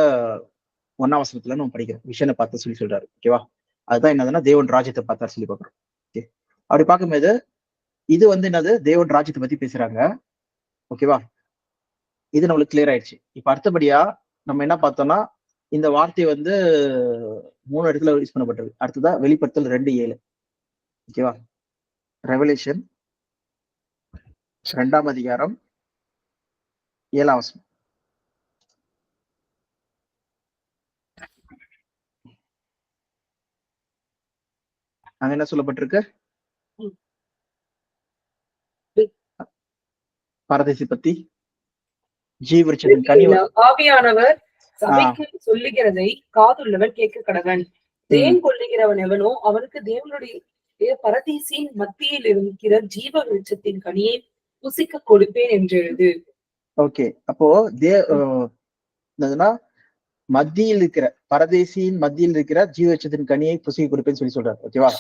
1ஆம் வசனத்துல நம்ம படிக்கிறோம். விஷனை பார்த்து சொல்லி சொல்றாரு. ஓகேவா? அதுதான் என்னதுன்னா தேவன் ராஜ்யத்தை பார்த்தாரு சொல்லி பார்க்கிறோம். ஓகே, அப்படி பார்க்கும்போது இது வந்து என்னது, தேவன் ராஜ்யத்தை பத்தி பேசுறாங்க. ஓகேவா? இது நம்மளுக்கு கிளியர் ஆயிடுச்சு. இப்ப அடுத்தபடியா நம்ம என்ன பார்த்தோம்னா இந்த வார்த்தை வந்து 3 இடத்துல யூஸ் பண்ணப்பட்டது. அடுத்ததா வெளிப்படுத்தல் 2:7. ஓகேவா? ரெவலேஷன் 2ஆம் அதிகாரம் 7ஆம் வசனம். அங்க என்ன சொல்லப்பட்டிருக்கு, பரதேசி பத்தி, ஜீவவிருட்சத்தின் கனி. ஆவியானவர் சபைக்கு சொல்லுகிறதை காதுள்ளவன் கேட்க கடவன். தேன் கொள்ளுகிறவன் எவனோ அவனுக்கு தேவனுடைய பரதீசின் மத்தியில் இருக்கிற ஜீவ விருட்சத்தின் கனியை புசிக்க கொடுப்பேன் என்றது. ஓகே, அப்போ மத்தியில் இருக்கிற பரதேசியின் மத்தியில் இருக்கிற ஜீவவிருட்சத்தின் கனியை புசிக்க கொடுப்பேன்னு சொல்லி சொல்றாரு. ஓகேவா?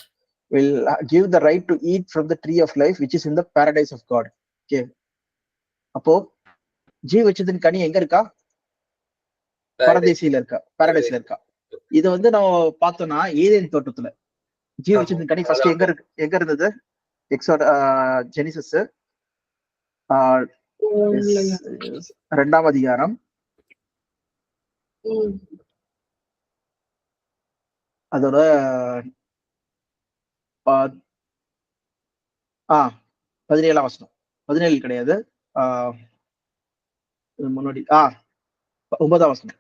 will give the right to eat from the tree of life which is in the paradise of God. Okay, அப்போ ஜீவவிருட்சத்தின் கனி எங்க இருக்கா, பரதேசியில இருக்கா, பாரடைஸ்ல இருக்கா. இது வந்து நம்ம பார்த்தோம்னா ஏதேன் தோட்டத்துல ஜீவவிருட்சத்தின் கனி ஃபர்ஸ்ட் எங்க இருந்தது, ஜெனிசிஸ் 2ஆம் அதிகாரம் அதோட 17ஆம் வசனம், 17 கிடையாது, முன்னாடி 9ஆம் வசனம்.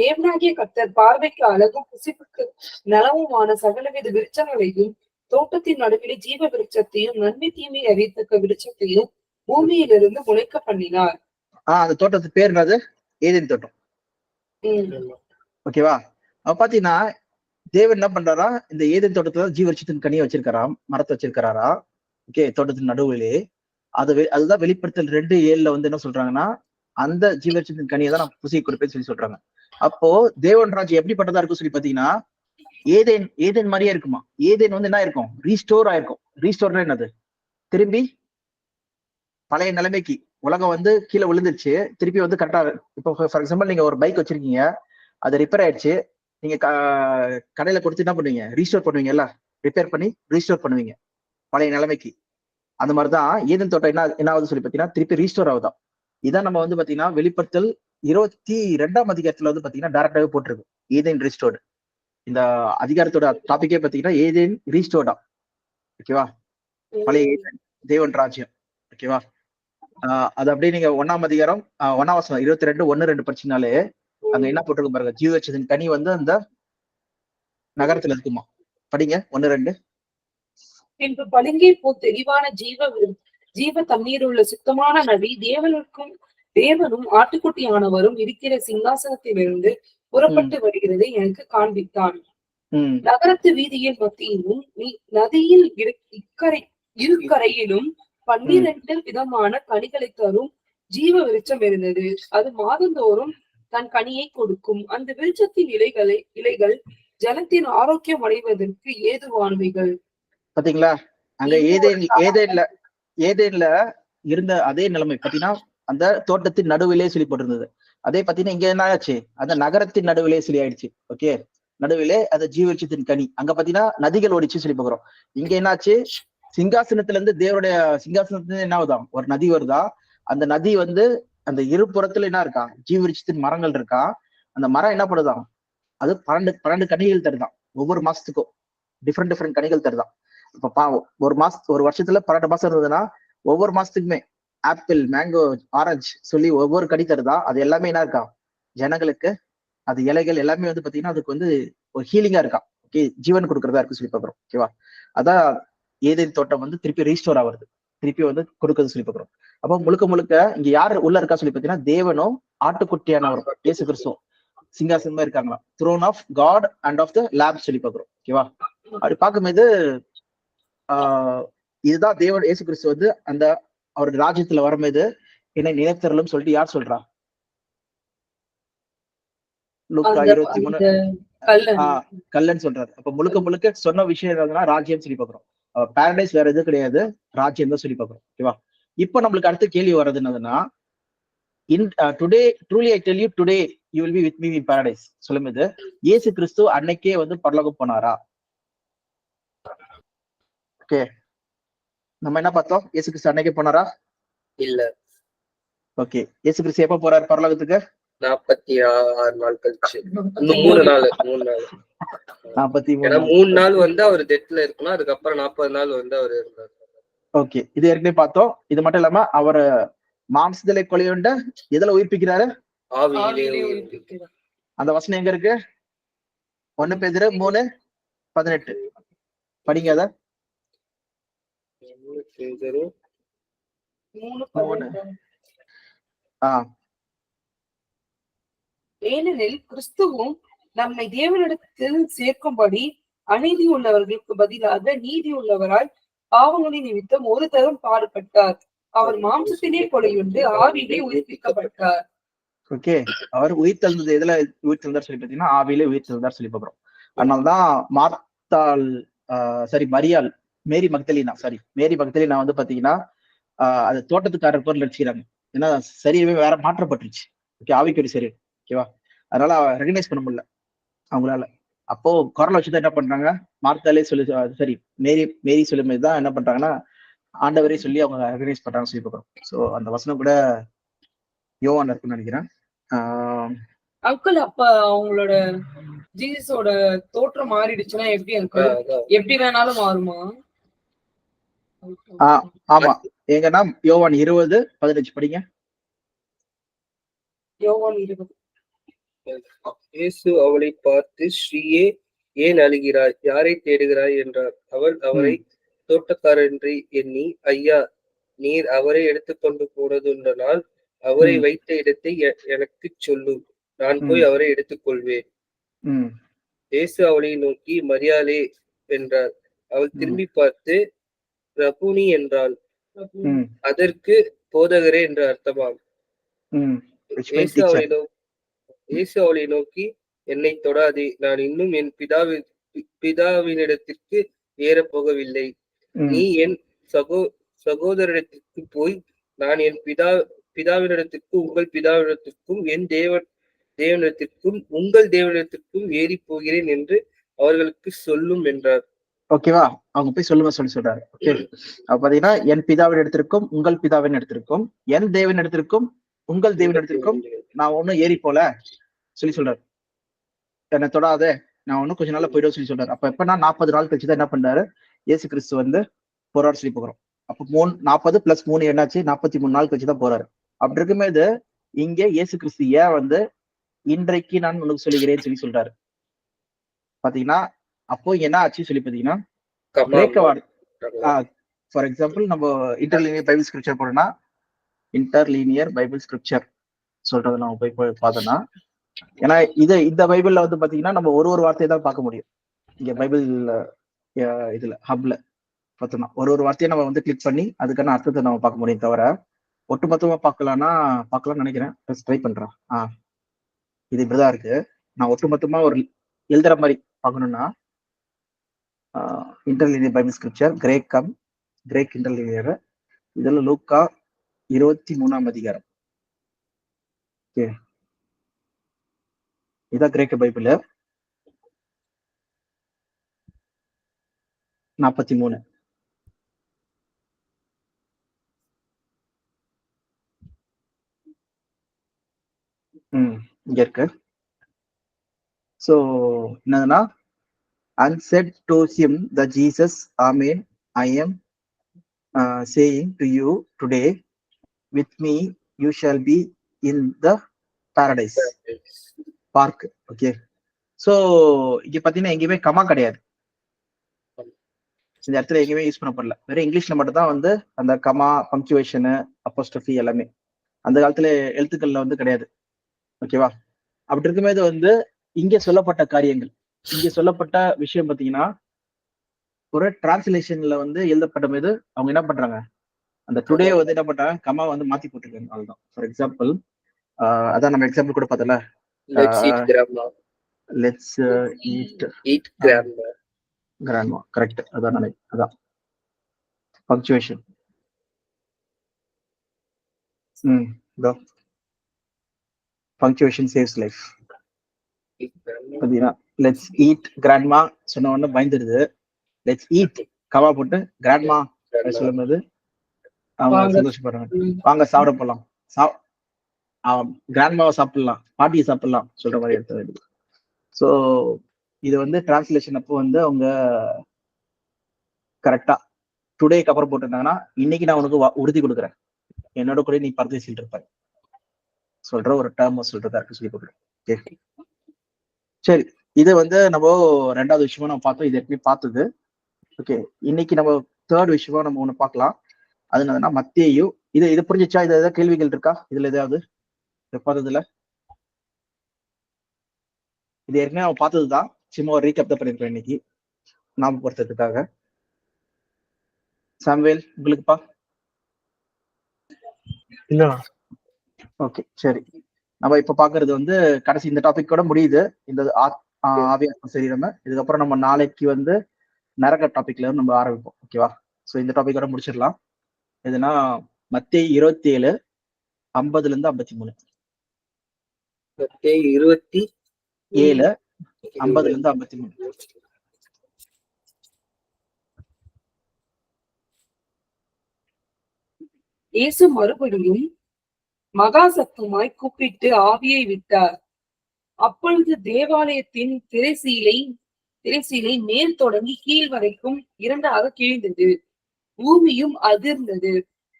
தேவனாகிய கர்த்தர் பார்வைக்கு அழகும் புசிப்புக்கு நலவுமான சகலவித விருட்சங்களையும் தோட்டத்தின் நடுவிலே ஜீவ விருட்சத்தையும் நன்மை தீமை அறியத்தக்க விருட்சத்தையும் பூமியிலிருந்து முளைக்க பண்ணினார். அந்த தோட்டத்து பேர் என்னது, ஏதேன் தோட்டம். ஓகேவா? அப்ப பாத்தீங்கன்னா தேவன் என்ன பண்றாரா, இந்த ஏதேன் தோட்டத்துல ஜீவவிருட்சத்தின் கனியை வச்சிருக்காராம், மரத்தை வச்சிருக்காரா. ஓகே, தோட்டத்தின் நடுவிலே அதுதான் வெளிப்படுத்தல் 2:7 வந்து என்ன சொல்றாங்கன்னா அந்த ஜீவவிருட்சத்தின் கனியை தான் நான் புசிக்க கொடுப்பேன்னு சொல்லி சொல்றாங்க. அப்போ தேவன் ராஜ்யம் எப்படிப்பட்டதா இருக்கும் சொல்லி பாத்தீங்கன்னா ஏதேன் மாதிரியே இருக்குமா. ஏதேன் வந்து என்ன இருக்கும், ரீஸ்டோர் ஆயிருக்கும். ரீஸ்டோர்னா என்னது, திரும்பி பழைய நிலைமைக்கு. உலகம் வந்து கீழே விழுந்துருச்சு, திருப்பி வந்து கரெக்டா. இப்போ ஃபார் எக்ஸாம்பிள் நீங்க ஒரு பைக் வச்சிருக்கீங்க, அது ரிப்பேர் ஆயிடுச்சு, நீங்க கடையில கொடுத்து என்ன பண்ணுவீங்க, ரீஸ்டோர் பண்ணுவீங்கல்ல, ரிப்பேர் பண்ணி ரீஸ்டோர் பண்ணுவீங்க பழைய நிலைமைக்கு. அந்த மாதிரிதான் ஏதேன் தோட்டம் என்ன ஆகுது சொல்லி பாத்தீங்கன்னா திருப்பி ரீஸ்டோர் ஆகுதான். இதான் நம்ம வந்து பாத்தீங்கன்னா வெளிப்படுத்தல் 22ஆம் அதிகாரத்துல வந்து பாத்தீங்கன்னா டைரக்டாவே போட்டிருக்கு ஏதேன் ரீஸ்டோர்டு. இந்த அதிகாரத்தோட டாபிக்கே பாத்தீங்கன்னா ஏதேன் ரீஸ்டோர்டா. ஓகேவா? பழைய ஏதேன் தேவன் ராஜ்யம். ஓகேவா? அது அப்படியே நீங்க 1ஆம் அதிகாரம் 1ஆம் வசனம் 22:1-2 படிச்சீங்கனாலே அங்க என்ன போட்டிருக்கு பாருங்க, ஜீவவிருட்சத்தின் கனி வந்து அந்த நகரத்துல இருக்குமா. படிங்க 1-2. பின்பு பளிங்கை போ தெளிவான ஜீவ தண்ணீர் உள்ள சுத்தமான நதி தேவனும் ஆட்டுக்குட்டியானவரும் இருக்கிற சிங்காசனத்திலிருந்து புறப்பட்டு வருகிறது எனக்கு காண்பித்தான். நகரத்து வீதியின் மத்தியிலும் நதியில் இருக்கரையிலும் 12 விதமான கனிகளை தரும் ஜீவ விருட்சம் இருந்தது. அது மாதந்தோறும் தன் கனியை கொடுக்கும். அந்த விருட்சத்தின் இலைகள் ஜனத்தின் ஆரோக்கியம் அடைவதற்கு ஏதுவானவைகள். பாத்தீங்களா? அங்க ஏதேன்ல இருந்த அதே நிலைமை பாத்தீங்கன்னா அந்த தோட்டத்தின் நடுவிலே சொல்லி போட்டிருந்தது. அதே பாத்தீங்கன்னா இங்க என்ன ஆச்சு, அந்த நகரத்தின் நடுவிலே சொல்லி ஆயிடுச்சு. ஓகே, நடுவிலே அந்த ஜீவவிருட்சத்தின் கனி. அங்க பாத்தீங்கன்னா நதிகள் ஓடிச்சு சொல்லி பாக்குறோம். இங்க என்னாச்சு, சிங்காசனத்துல இருந்து தேவனுடைய சிங்காசனத்துல என்ன ஆகுதான், ஒரு நதி வருதா. அந்த நதி வந்து அந்த இருபுறத்துல என்ன இருக்கா, ஜீவவிருட்சத்தின் மரங்கள் இருக்கா. அந்த மரம் என்ன பண்ணுதான், அது 12 கனிகள் தருதான். ஒவ்வொரு மாசத்துக்கும் டிஃப்ரெண்ட் கனிகள் தருதான். இப்ப ஒரு வருஷத்துல 12 மாசம் இருந்ததுன்னா ஒவ்வொரு மாசத்துக்குமே ஆப்பிள், மேங்கோ, ஆரஞ்சு சொல்லி ஒவ்வொரு கனி தருதா. அது எல்லாமே என்ன இருக்கா, ஜனங்களுக்கு அது இலைகள் எல்லாமே வந்து பாத்தீங்கன்னா அதுக்கு வந்து ஒரு ஹீலிங்கா இருக்கா. ஓகே, ஜீவன் கொடுக்கறதா இருக்கு சொல்லி பாக்குறோம். ஓகேவா, அதான் ஏதேன் தோட்டம் வந்து திருப்பி ரீஸ்டோர் ஆகுறது, திருப்பி வந்து கொடுக்கறது சொல்லி பாக்குறோம். அப்போ முழுக்க முழுக்க இங்க யாரு உள்ள இருக்கா சொல்லி பாத்தீங்கன்னா தேவனும் ஆட்டுக்குட்டியானவரும் இயேசு கிறிஸ்துவும் சிங்காசனமா இருக்காங்களா, throne of God and of the lamb சொல்லி பாக்குறோம். ஓகேவா, அப்படி பார்க்கும்போது இதுதான் தேவன் இயேசு கிறிஸ்து வந்து அந்த அவருடைய ராஜ்யத்துல வரும்போது என்னை நினைத்தரலும் சொல்லிட்டு யார் சொல்றா? லூக்கா 23 கல்லன்னு சொல்றாரு. அப்ப முழுக்க முழுக்க சொன்ன விஷயம் என்னதுன்னா ராஜ்யம் சொல்லி பாக்குறோம். பாரடைஸ் வேற எதுவும் கிடையாது, ராஜ்யம் தான் சொல்லி பாக்குறோம். ஓகேவா, இப்ப நம்மளுக்கு அடுத்த கேள்வி வர்றது என்னதுன்னா, today truly I tell you today you will be with me in Paradise சொல்லும்போது இயேசு கிறிஸ்து அன்னைக்கே வந்து பரலோகம் போனாரா? ஓகே, நம்ம என்ன பார்த்தோம்? இயேசு கிறிஸ்து அன்னைக்கே போனாரா? இல்ல. ஓகே, இயேசு கிறிஸ்து எப்ப போறாரு பரலோகத்துக்கு? 46 நாள் கழிச்சு. 3 நாள் 3 நாள் வந்து அவர் டெத்ல இருக்கணும், அதுக்கப்புறம் 40 நாள் வந்து அவர் இருந்தார். ஓகே, இது ஏற்கனவே பார்த்தோம். இது மட்டும் இல்லாம அவர் மாம்சத்திலே கொலையுண்ட எதுல உயிர்ப்பிக்கிறாரு? ஆவியிலே உயிர்ப்பிக்கிறார். அந்த வசனம் எங்க இருக்கு? 1 பேதுரு 3:18 படிங்க அத. 1 பேதுரு 3:18. ஏனெனில் கிறிஸ்துவும் நம்மை தேவனிடத்தில் சேர்க்கும்படி அநீதி உள்ளவர்களுக்கு பதிலாக நீதி உள்ளவராய் பாவங்களின் நிமித்தம் ஒரு தரம் பாடுபட்டார். அவர் மாம்சத்திலே கொலையுண்டு ஆவியிலே உயிர்ப்பிக்கப்பட்டார். ஓகே, அவர் உயிர் தெழுந்தது எதுல உயிர் தெழுந்தார் சொல்லி பாத்தீங்கன்னா ஆவியிலே உயிர் தெழுந்தார் சொல்லி பாக்குறோம். அதனாலதான் மார்த்தாள் மரியாள் மேரி மக்தலினா வந்து பாத்தீங்கன்னா அது தோட்டத்துக்காரர் பொருள் வச்சுக்கிறாங்க. ஏன்னா சரியவே வேற மாற்றப்பட்டுருச்சு. ஓகே, ஆவிக்குரிய சரி. ஓகேவா, அதனால ரெகனைஸ் பண்ண முடியல அவங்களால. அப்போ குரலை வச்சுதான் என்ன பண்றாங்க, மார்த்தாலே சொல்லி மேரி சொல்லும் போதுதான் என்ன பண்றாங்கன்னா ஆண்டவரே சொல்லி அவங்க ரெகனைஸ் பண்றாங்க சொல்லி பாக்குறோம். சோ அந்த வசனம் கூட யோவான் இருக்குன்னு நினைக்கிறேன். அங்கிள், அப்ப அவங்களோட ஜீசஸோட தோற்றம் மாறிடுச்சுன்னா எப்படி அங்கிள்? எப்படி வேணாலும் மாறுமா? ஆமா, எங்கன்னா யோவான் 20:15 படிங்க. யோவான் 20. இயேசு அவளை பார்த்து, ஸ்ரீயே, ஏன் அழுகிறாய்? யாரை தேடுகிறாய் என்றார். அவள் அவரை தோட்டக்காரர் என்று எண்ணி, ஐயா, நீர் அவரை எடுத்துக்கொண்டு போனதுண்டனால் அவரை வைத்த இடத்தை எனக்கு சொல்லும், நான் போய் அவரை எடுத்துக்கொள்வேன். இயேசு அவளை நோக்கி, மரியாளே என்றார். அவள் திரும்பி பார்த்து ரபூனி என்றாள். அதற்கு போதகரே என்று அர்த்தமாம். இயேசு அவளை நோக்கி, என்னை தொடாதே, நான் இன்னும் என் பிதாவினிடத்திற்கு ஏறப் போகவில்லை. நீ என் சகோதரிடத்திற்கு போய், நான் என் பிதாவினிடத்திற்கும் உங்கள் பிதாவினிடத்திற்கும் என் தேவனிடத்திற்கும் உங்கள் தேவனிடத்திற்கும் ஏறி போகிறேன் என்று அவர்களுக்கு சொல்லும் என்றார். ஓகேவா, அவங்க போய் சொல்லுங்க சொல்றாரு. ஓகே, பாத்தீங்கன்னா என் பிதாவின் இடத்திற்கும் உங்கள் பிதாவின் இடத்திற்கும் என் தேவன் இடத்திற்கும் உங்கள் தேவன் இடத்திற்கும் நான் ஒன்னும் ஏறி போல சொல்லி சொல்றாரு. என்னை தொடாத, நான் ஒன்னும் கொஞ்ச நாள்ல போயிடுவோம் சொல்லி சொல்றாரு. அப்ப எப்பன்னா 40 நாள் கழிச்சுதான் என்ன பண்றாரு இயேசு கிறிஸ்து வந்து போறாரு சொல்லி போகிறோம். அப்ப 40 + 3 என்னாச்சு? 43 நாள் கழிச்சுதான் போறாரு. அப்படி இருக்கும்போது இங்க இயேசு கிறிஸ்து ஏன் வந்து இன்றைக்கு நான் உனக்கு சொல்லுகிறேன்னு சொல்லி சொல்றாரு பாத்தீங்கன்னா, அப்போ என்ன ஆச்சு சொல்லி பாத்தீங்கன்னா, ஃபார் எக்ஸாம்பிள் நம்ம இன்டர்லீனியர் பைபிள் ஸ்கிரிப்சர் போறோம்னா, இன்டர்லீனியர் பைபிள் ஸ்கிரிப்சர் சொல்றது நம்ம போய் பார்த்தோம்னா, ஏன்னா இந்த பைபிள்ல வந்து பாத்தீங்கன்னா நம்ம ஒரு வார்த்தையை தான் பார்க்க முடியும். இங்க பைபிள் இதுல ஹப்ல பார்த்தோம்னா ஒரு வார்த்தையை நம்ம வந்து கிளிக் பண்ணி அதுக்கான அர்த்தத்தை நம்ம பார்க்க முடியும். தவிர ஒட்டுமொத்தமா பார்க்கலாம்னு நினைக்கிறேன். ட்ரை பண்றேன். இது இப்படிதான் இருக்கு. நான் ஒட்டுமொத்தமா ஒரு எழுதுற மாதிரி பார்க்கணும்னா இன்டர்லீனியர் பைபிள் ஸ்கிரிப்சர் கிரேக் இன்டர்லீனியர், இதுல லூக்கா 23ஆம் அதிகாரம். ஓகே, இதான் கிரேக்க பைபிள் 43. இங்க இருக்கு. சோ என்னதுன்னா, and said to him the Jesus, Amen, I am saying to you today, with me you shall be in the paradise. Park. Okay, so இங்க பாத்தீங்கன்னா எங்கேயுமே கமா கிடையாது, இந்த இடத்துல எங்கேயுமே யூஸ் பண்ணப்படல. வெறும் இங்கிலீஷ்ல மட்டும் தான் வந்து அந்த கமா, பங்க்சுவேஷனு, அப்போஸ்ட்ரோஃபி எல்லாமே அந்த காலத்துல எழுத்துக்கள்ல வந்து கிடையாது. ஓகேவா? அப்படி இருக்கும்போது வந்து இங்க சொல்லப்பட்ட காரியங்கள், இங்க சொல்லப்பட்ட விஷயம் பாத்தீங்கன்னா ஒரு டிரான்ஸ்லேஷன்ல வந்து எழுதப்பட்ட போது அவங்க என்ன பண்றாங்க, அந்த டுடே வந்து என்ன பண்றாங்க, கமா வந்து மாத்தி போட்டுருக்காங்க. அவ்வளவுதான். ஃபார் எக்ஸாம்பிள் அதான் நம்ம எக்ஸாம்பிள் கூட பார்த்தல, let's eat grandma, let's eat eat grandma. Grandma, correct. அதான் அதான் பங்க்சுவேஷன். இதோ பங்க்சுவேஷன் சேவ்ஸ் லைஃப். பாத்தீங்கன்னா லெட்ஸ் ஈட் கிராண்ட்மா சொன்ன உடனே பயந்துடுது. லெட்ஸ் ஈட் கமா போட்டு கிராண்ட்மா சொல்லும்போது அவங்க சந்தோஷப்படுறாங்க. வாங்க சாப்பிட போலாம், கிராண்ட்மாவை சாப்பிடலாம், பாட்டியை சாப்பிடலாம் சொல்ற மாதிரி எடுத்த வேண்டியது. ஸோ இது வந்து டிரான்ஸ்லேஷன் அப்போ வந்து அவங்க கரெக்டா டுடேக்கு அப்புறம் போட்டிருந்தாங்கன்னா, இன்னைக்கு நான் உனக்கு உறுதி கொடுக்குறேன், என்னோட கூட நீ பரதேசில் இருப்பாய் சொல்ற ஒரு டேர்ம் சொல்றதா இருக்கு சொல்லி கொடுக்குறேன். ஓகே, சரி. இது வந்து நம்ம ரெண்டாவது விஷயமா நம்ம பார்த்தோம், இது ஏற்கனவே பார்த்தது. ஓகே, இன்னைக்கு நம்ம தேர்ட் விஷயமா நம்ம ஒண்ணு பார்க்கலாம். அது என்னதுன்னா மத்தேயு. இது புரிஞ்சிச்சா? இது ஏதாவது கேள்விகள் இருக்கா இதுல? ஏதாவது பார்த்ததுல இது ஏற்கனவே நம்ம பார்த்ததுதான், சும்மா ஒரு ரீகேப் தான் பண்ணிருக்கோம் இன்னைக்கு நாம பொறுத்ததுக்காக. சாம்வேல் உங்களுக்குப்பா? இல்ல. ஓகே, சரி. நம்ம இப்ப பாக்குறது வந்து கடைசி இந்த டாபிக் கூட முடியுது, இந்த ஆவியாத்ம சரீரம். இதுக்கப்புறம் நம்ம நாளைக்கு வந்து நரக டாபிக்ல நம்ம ஆரம்பிப்போம். ஓகேவா? ஸோ இந்த டாபிக்கோட முடிச்சிடலாம். எதுனா மத்தேயு 27 50 53. மத்தேயு 27 50 53. இயேசு மறுபடியும் மகா சத்தமாய் கூப்பிட்டு ஆவியை விட்டார். அப்பொழுது தேவாலயத்தின் திரைசீலை மேல் தொடங்கி கீழ் வரைக்கும் 2ஆக கிழிந்தது. பூமியும் அதிர்ந்தது.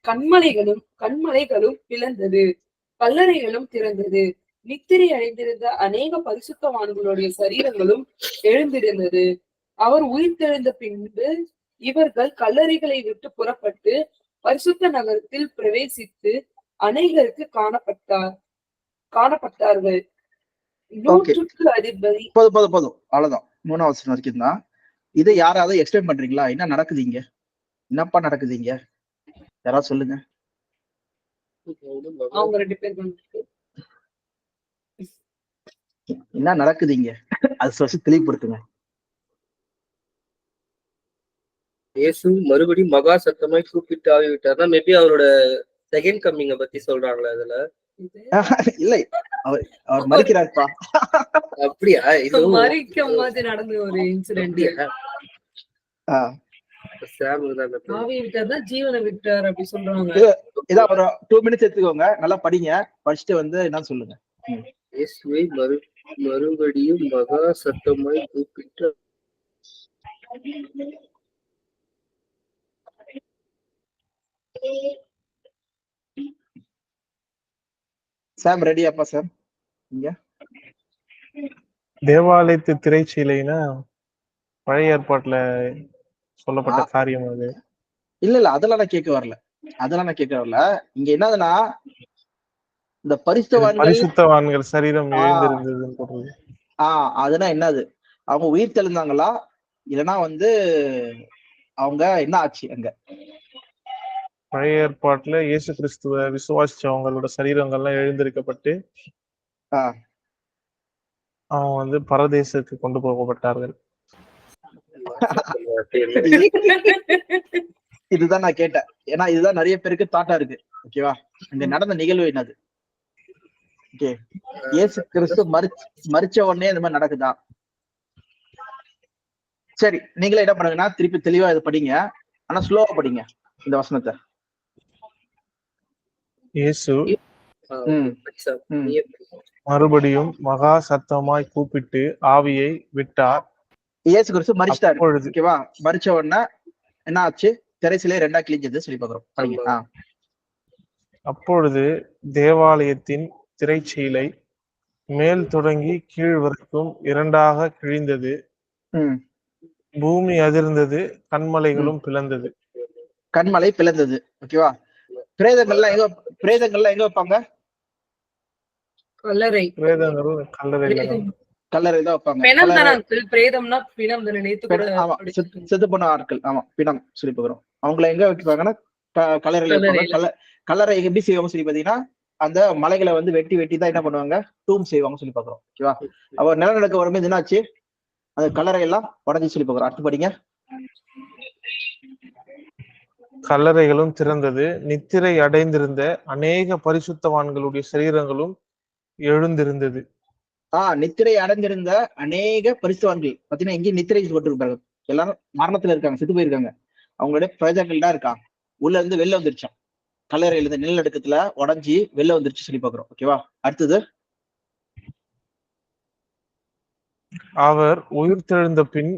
கண்மலைகளும் பிளந்தது. கல்லறைகளும் திறந்தது. நித்திரை அடைந்திருந்த அநேக பரிசுத்தவான்களுடைய சரீரங்களும் எழுந்திருந்தது. அவர் உயிர்த்தெழுந்த பின்பு இவர்கள் கல்லறைகளை விட்டு புறப்பட்டு பரிசுத்த நகரத்தில் பிரவேசித்து அநேகருக்கு காணப்பட்டார்கள். 100க்கு அதிபதி. போதும், அவ்வளவுதான். 3ஆவது வசனம் வரைக்கும் தான். இதை யாராவது எக்ஸ்பிளைன் பண்றீங்களா? என்ன நடக்குது இங்க? என்னப்பா நடக்குது இங்க? யாராவது சொல்லுங்க. அவங்க 2 பேரும் என்ன நடக்குது இங்க? அது சொல்லி தெளிவுபடுத்துங்க. இயேசு மறுபடியும் மகா சத்தமாய் கூப்பிட்டு ஆவி விட்டார்னா மேபி அவரோட செகண்ட் கம்மிங்க பத்தி சொல்றாங்களா அதுல? இல்லை, அவர் மறிக்கிறார்ப்பா. அப்படியா? இது மறிக்கும் போது நடந்த ஒரு இன்சிடென்ட். ஆவியை விட்டார் தான் ஜீவனை விட்டார் அப்படி சொல்றாங்க. இதான் ஒரு 2 மினிட்ஸ் எடுத்துக்கோங்க, நல்லா படிங்க. படிச்சுட்டு வந்து என்ன சொல்லுங்க. இயேசுவை மறுபடியும் மகா சத்தமாய் கூப்பிட்டு சாம் ரெடியாப்பா? சாம் இங்க தேவாலயத்து திரைச்சீலைனா பழைய ஏற்பாட்டுல சொல்லப்பட்ட காரியம் அது. இல்ல அதெல்லாம் நான் கேட்க வரல. இங்க என்னதுன்னா இந்த பரிசுத்தவான்கள் சரீரம் எழுந்திருந்ததுன்னு சொல்றது. அதுனா என்னது? அவங்க உயிர் தெழுந்தாங்களா, இல்லைன்னா வந்து அவங்க என்ன ஆச்சு அங்க? பழைய ஏற்பாட்டுல இயேசு கிறிஸ்துவ விசுவாசிச்சவங்களோட சரீரங்கள்லாம் எழுந்திருக்கப்பட்டு அவங்க வந்து பரதேசத்துக்கு கொண்டு போகப்பட்டார்கள். இதுதான் நான் கேட்டேன், ஏன்னா இதுதான் நிறைய பேருக்கு தாட்டா இருக்கு. ஓகேவா? இங்க நடந்த நிகழ்வு என்னது? ஓகே, இயேசு கிறிஸ்து மரிச்ச உடனே இந்த மாதிரி நடக்குதா? சரி, நீங்களே என்ன பண்ணுங்கன்னா திருப்பி தெளிவா இதை படிங்க, ஆனா ஸ்லோவா படிங்க இந்த வசனத்தை. இயேசு மறுபடியும் மகா சத்தமாய் கூப்பிட்டு ஆவியை விட்டார். இயேசு கிறிஸ்து மரிச்சிட்டாரு. ஓகேவா? மரிச்ச உடனே என்ன ஆச்சு? திரைசிலே 2ஆ கிழிஞ்சது சொல்லி பாக்குறோம். அப்பொழுது தேவாலயத்தின் திரைச்சீலை மேல் தொடங்கி கீழ் வரைக்கும் இரண்டாக கிழிந்தது. ம், பூமி அதிர்ந்தது, கன்மலைகளும் பிளந்தது. கண்மலை பிளந்தது. ஓகேவா? பிரேதங்கள்லாம் எங்க வைப்பாங்க? கல்லறை. பிரேதங்கள் கல்லறையில தான். கல்லறை தான் வைப்பாங்க. பிணம் தானே uncle? பிரேதம்னா பிணம் தானே? நேத்து கூட ஆமா, படிச்சிருக்கேன். செத்து போன ஆட்கள். ஆமா, பிணம் சொல்லி போகிறோம். அவங்கள எங்க வைப்பாங்கன்னா கல்லறையில வைப்பாங்க. கல்லறையில. கல்லறை எப்படி செய்வாங்க சொல்லி பாத்தீங்கன்னா, அந்த மலைகளை வந்து வெட்டி வெட்டி தான் என்ன பண்ணுவாங்க, டூம் செய்வாங்க சொல்லி பாக்குறோம். ஓகேவா? அவ நிலநடுக்க வரும்போது என்னாச்சு, அந்த கல்லறை எல்லாம் உடஞ்சி சொல்லி பாக்குறோம். அடுத்து படிங்க. கல்லறைகளும் திறந்தது, நித்திரை அடைந்திருந்த அநேக பரிசுத்தவான்களுடைய சரீரங்களும் எழுந்திருந்தது. நித்திரை அடைஞ்சிருந்த அநேக பரிசுத்தவான்கள் பாத்தீங்கன்னா, இங்கே நித்திரை போட்டிருப்பாங்க. எல்லாரும் மரணத்துல இருக்காங்க, செத்து போயிருக்காங்க. அவங்களுடைய பிரஜைகள் தான் இருக்காங்க. உள்ள இருந்து வெளில வந்துருச்சான். கல்லறையில இருந்து நிலநடுக்கத்துல உடஞ்சி வெளில வந்துருச்சு சொல்லி பாக்குறோம். ஓகேவா? அடுத்தது, அவர் உயிர்த்தெழுந்த பின்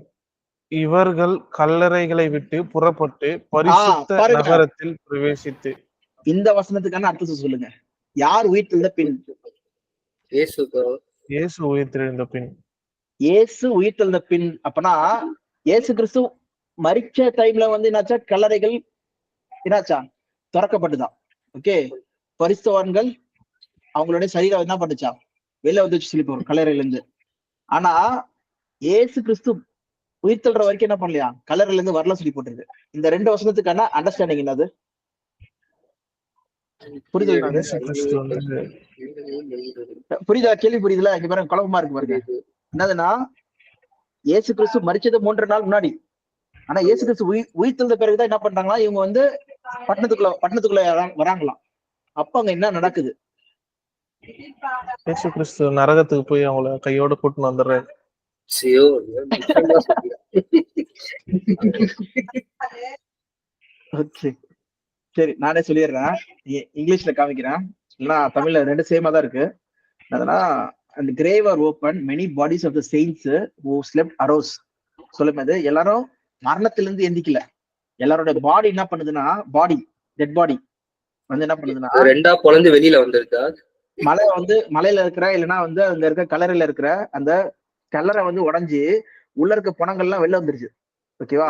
இவர்கள் கல்லறைகளை விட்டு புறப்பட்டு பரிசுத்த பாருங்க. நகரத்தில் பிரவேசித்து. இந்த வசனத்துக்கான அர்த்தத்தை சொல்லுங்க. யார் உயிர்த்தெழுந்த பின்? இயேசு உயிர்த்தெழுந்த பின். இயேசு உயிர்த்தெழுந்த பின். அப்பனா இயேசு கிறிஸ்து மரிச்ச டைம்ல வந்து என்னாச்சா, கல்லறைகள் என்னாச்சா, திறக்கப்பட்டுதான். ஓகே, பரிசுத்தவான்கள் அவங்களுடைய சரீரம் என்ன பண்ணுச்சா, வெளில வந்துச்சு சொல்லி போறோம் கல்லறையில இருந்து. ஆனா இயேசு கிறிஸ்து உயிர்த்தெழுற வரைக்கும் என்ன பண்ணலையா, கல்லறையில இருந்து வரல சொல்லி போட்டுருக்கு. இந்த ரெண்டு வசனத்துக்கான அண்டர்ஸ்டாண்டிங் என்னது? புரிதல் என்னது? இயேசு கிறிஸ்து வந்து புரியுதா? கேள்வி புரியுதுல? இங்க பாருங்க, குழப்பமா இருக்கு பாருங்க. என்னதுன்னா, இயேசு கிறிஸ்து மரிச்சது 3 நாள் முன்னாடி. ஆனா இயேசு கிறிஸ்து உயிர்த்தெழுந்த பிறகுதான் என்ன பண்றாங்களா, இவங்க வந்து பட்டணத்துக்குள்ள வராங்களாம். அப்ப அங்க என்ன நடக்குது? இயேசு கிறிஸ்து நரகத்துக்கு போய் அவங்கள கையோட கூட்டின்னு வந்துடுறாரு. சரி, நானே சொல்லிடுறேன். இங்கிலீஷ்ல காமிக்கிறேன், இல்லைன்னா தமிழ்ல ரெண்டு சேமா தான் இருக்கு. அதனா, and grave are open, many bodies of the saints who slept arose. சொல்லும்போது எல்லாரும் மரணத்திலிருந்து எந்திக்கல. எல்லாரோட பாடி என்ன பண்ணுதுன்னா, டெட் பாடி வந்து என்ன பண்ணுதுன்னா, ரெண்டா பொளந்து வெளியில வந்திருக்கா. மலையில இருக்கிற, இல்லைன்னா வந்து அங்க இருக்க கல்லறையில இருக்கிற அந்த கல்லறை வந்து உடைஞ்சு உள்ள இருக்க பணங்கள்லாம் வெளில வந்துருச்சு. ஓகேவா?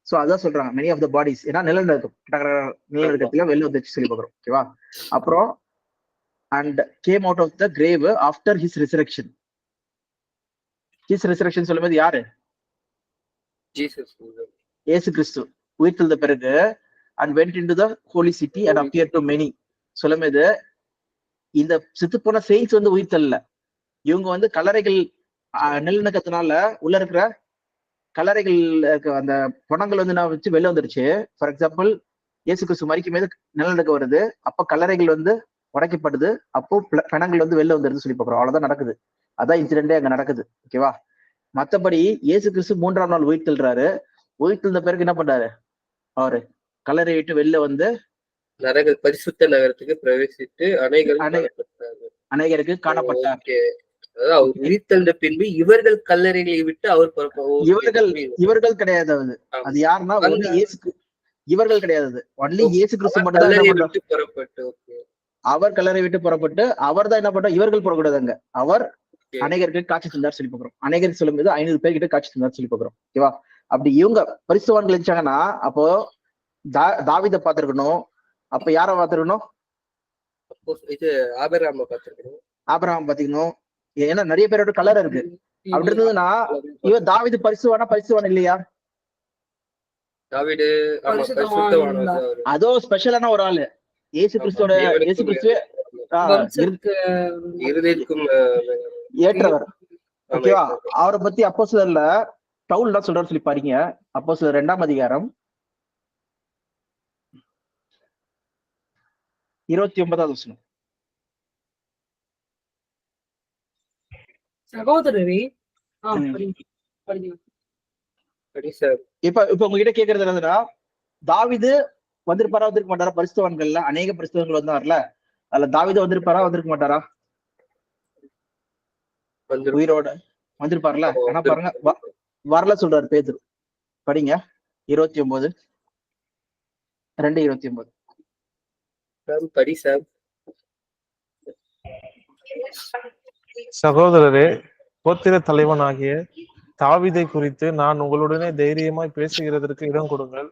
சோ அதான் சொல்றாங்க, many of the bodies. ஏன்னா நிலநடுக்கத்துல வெளில வந்துருச்சு சொல்லி பாக்குறோம். ஓகேவா? அப்புறம் and came out of the grave after his resurrection. His resurrection சொல்லும்போது யாரு? இயேசு கிறிஸ்து உயிர்த்தெழுந்த பிறகு and went into the holy city and appeared to many. சொல்லும்போது இந்த செத்து போன செயின்ஸ் வந்து உயிர்த்தெழல. இவங்க வந்து கல்லறைகள் நிலநடுக்கத்தினால உள்ள இருக்கிற கல்லறைகள் அந்த பணங்கள் வந்து நான் வச்சு வெளில வந்துருச்சு. ஃபார் எக்ஸாம்பிள், இயேசு கிறிஸ்து மரிக்கும் போது நிலநடுக்கம் வருது, அப்ப கல்லறைகள் வந்து உடைக்கப்படுது, அப்போ பணங்கள் வந்து வெளில வந்துருது சொல்லி பாக்குறோம். அவ்வளவுதான் நடக்குது. அதான் இன்சிடென்டே அங்க நடக்குது. ஓகேவா? மத்தபடி இயேசு கிறிஸ்து 3ஆம் நாள் உயிர்த்தெழுறாரு. உயிர்த்தெழுந்த பிறகு என்ன பண்றாரு, அவரு கல்லறை விட்டு வெளில வந்து பரிசுத்த நகரத்துக்கு பிரவேசித்து அநேகருக்கு காணப்பட்டார். அவர் உயிர்த்தெழுந்த பின்பு இவர்கள் கல்லறைகளை விட்டு அவர் இவர்கள் கிடையாது. அது யாருன்னா இவர்கள் கிடையாது. ஒன்லி இயேசு கிறிஸ்து மட்டும் தான் புறப்பட்டு, அவர் கல்லறை விட்டு புறப்பட்டு அவர் தான் என்ன பண்றார், இவர்கள் புறக்கூடாதுங்க. அவர் அநேகருக்கு காட்சி தந்தார் சொல்லி பாக்குறோம். அநேகருக்கு சொல்லும்போது 500 பேர் கிட்ட காட்சி தந்தார் சொல்லி பாக்குறோம். ஓகேவா? அப்படி இவங்க பரிசுத்தவான்கள் இருந்துச்சாங்கன்னா, அப்போ தாவீதை பார்த்திருக்கணும். அப்ப யார பார்த்திருக்கணும்? ஆபிரகாம் பார்த்திருக்கணும். ஏன்னா நிறைய பேரோட கலர் இருக்கு. அப்படி இருந்ததுன்னா இவன் தாவீது பரிசுத்தவான் இல்லையா? அதோ ஸ்பெஷலான ஒரு ஆளு இயேசு கிறிஸ்துவே ஏற்றவர். ஓகேவா? அவரை பத்தி அப்போஸ்தலர்ல பவுல் தான் சொல்றாரு சொல்லி பாருங்க. அப்போஸ்தலர் 2ஆம் அதிகாரம் 29வது வசனம். சகோதரரே, இப்ப உங்ககிட்ட கேக்குறது என்னதுன்னா, தாவீது வந்திருப்பாரா வந்திருக்க மாட்டாரா? பரிசுத்தவான்கள்ல அநேக பரிசுத்தவான்கள் வந்தார்ல, அதுல தாவீது வந்திருப்பாரா வந்திருக்க மாட்டாரா? உயிரோட வந்திருப்பார்ல. ஆனா பாருங்க, வரல சொல்றாரு பேதுரு. படிங்க 29 2:29. சகோதரரே, கோத்திர தலைவனாகிய தாவீதை குறித்து நான் உங்களுடனே தைரியமாய் பேசுகிறதற்கு இடம் கொடுங்கள்.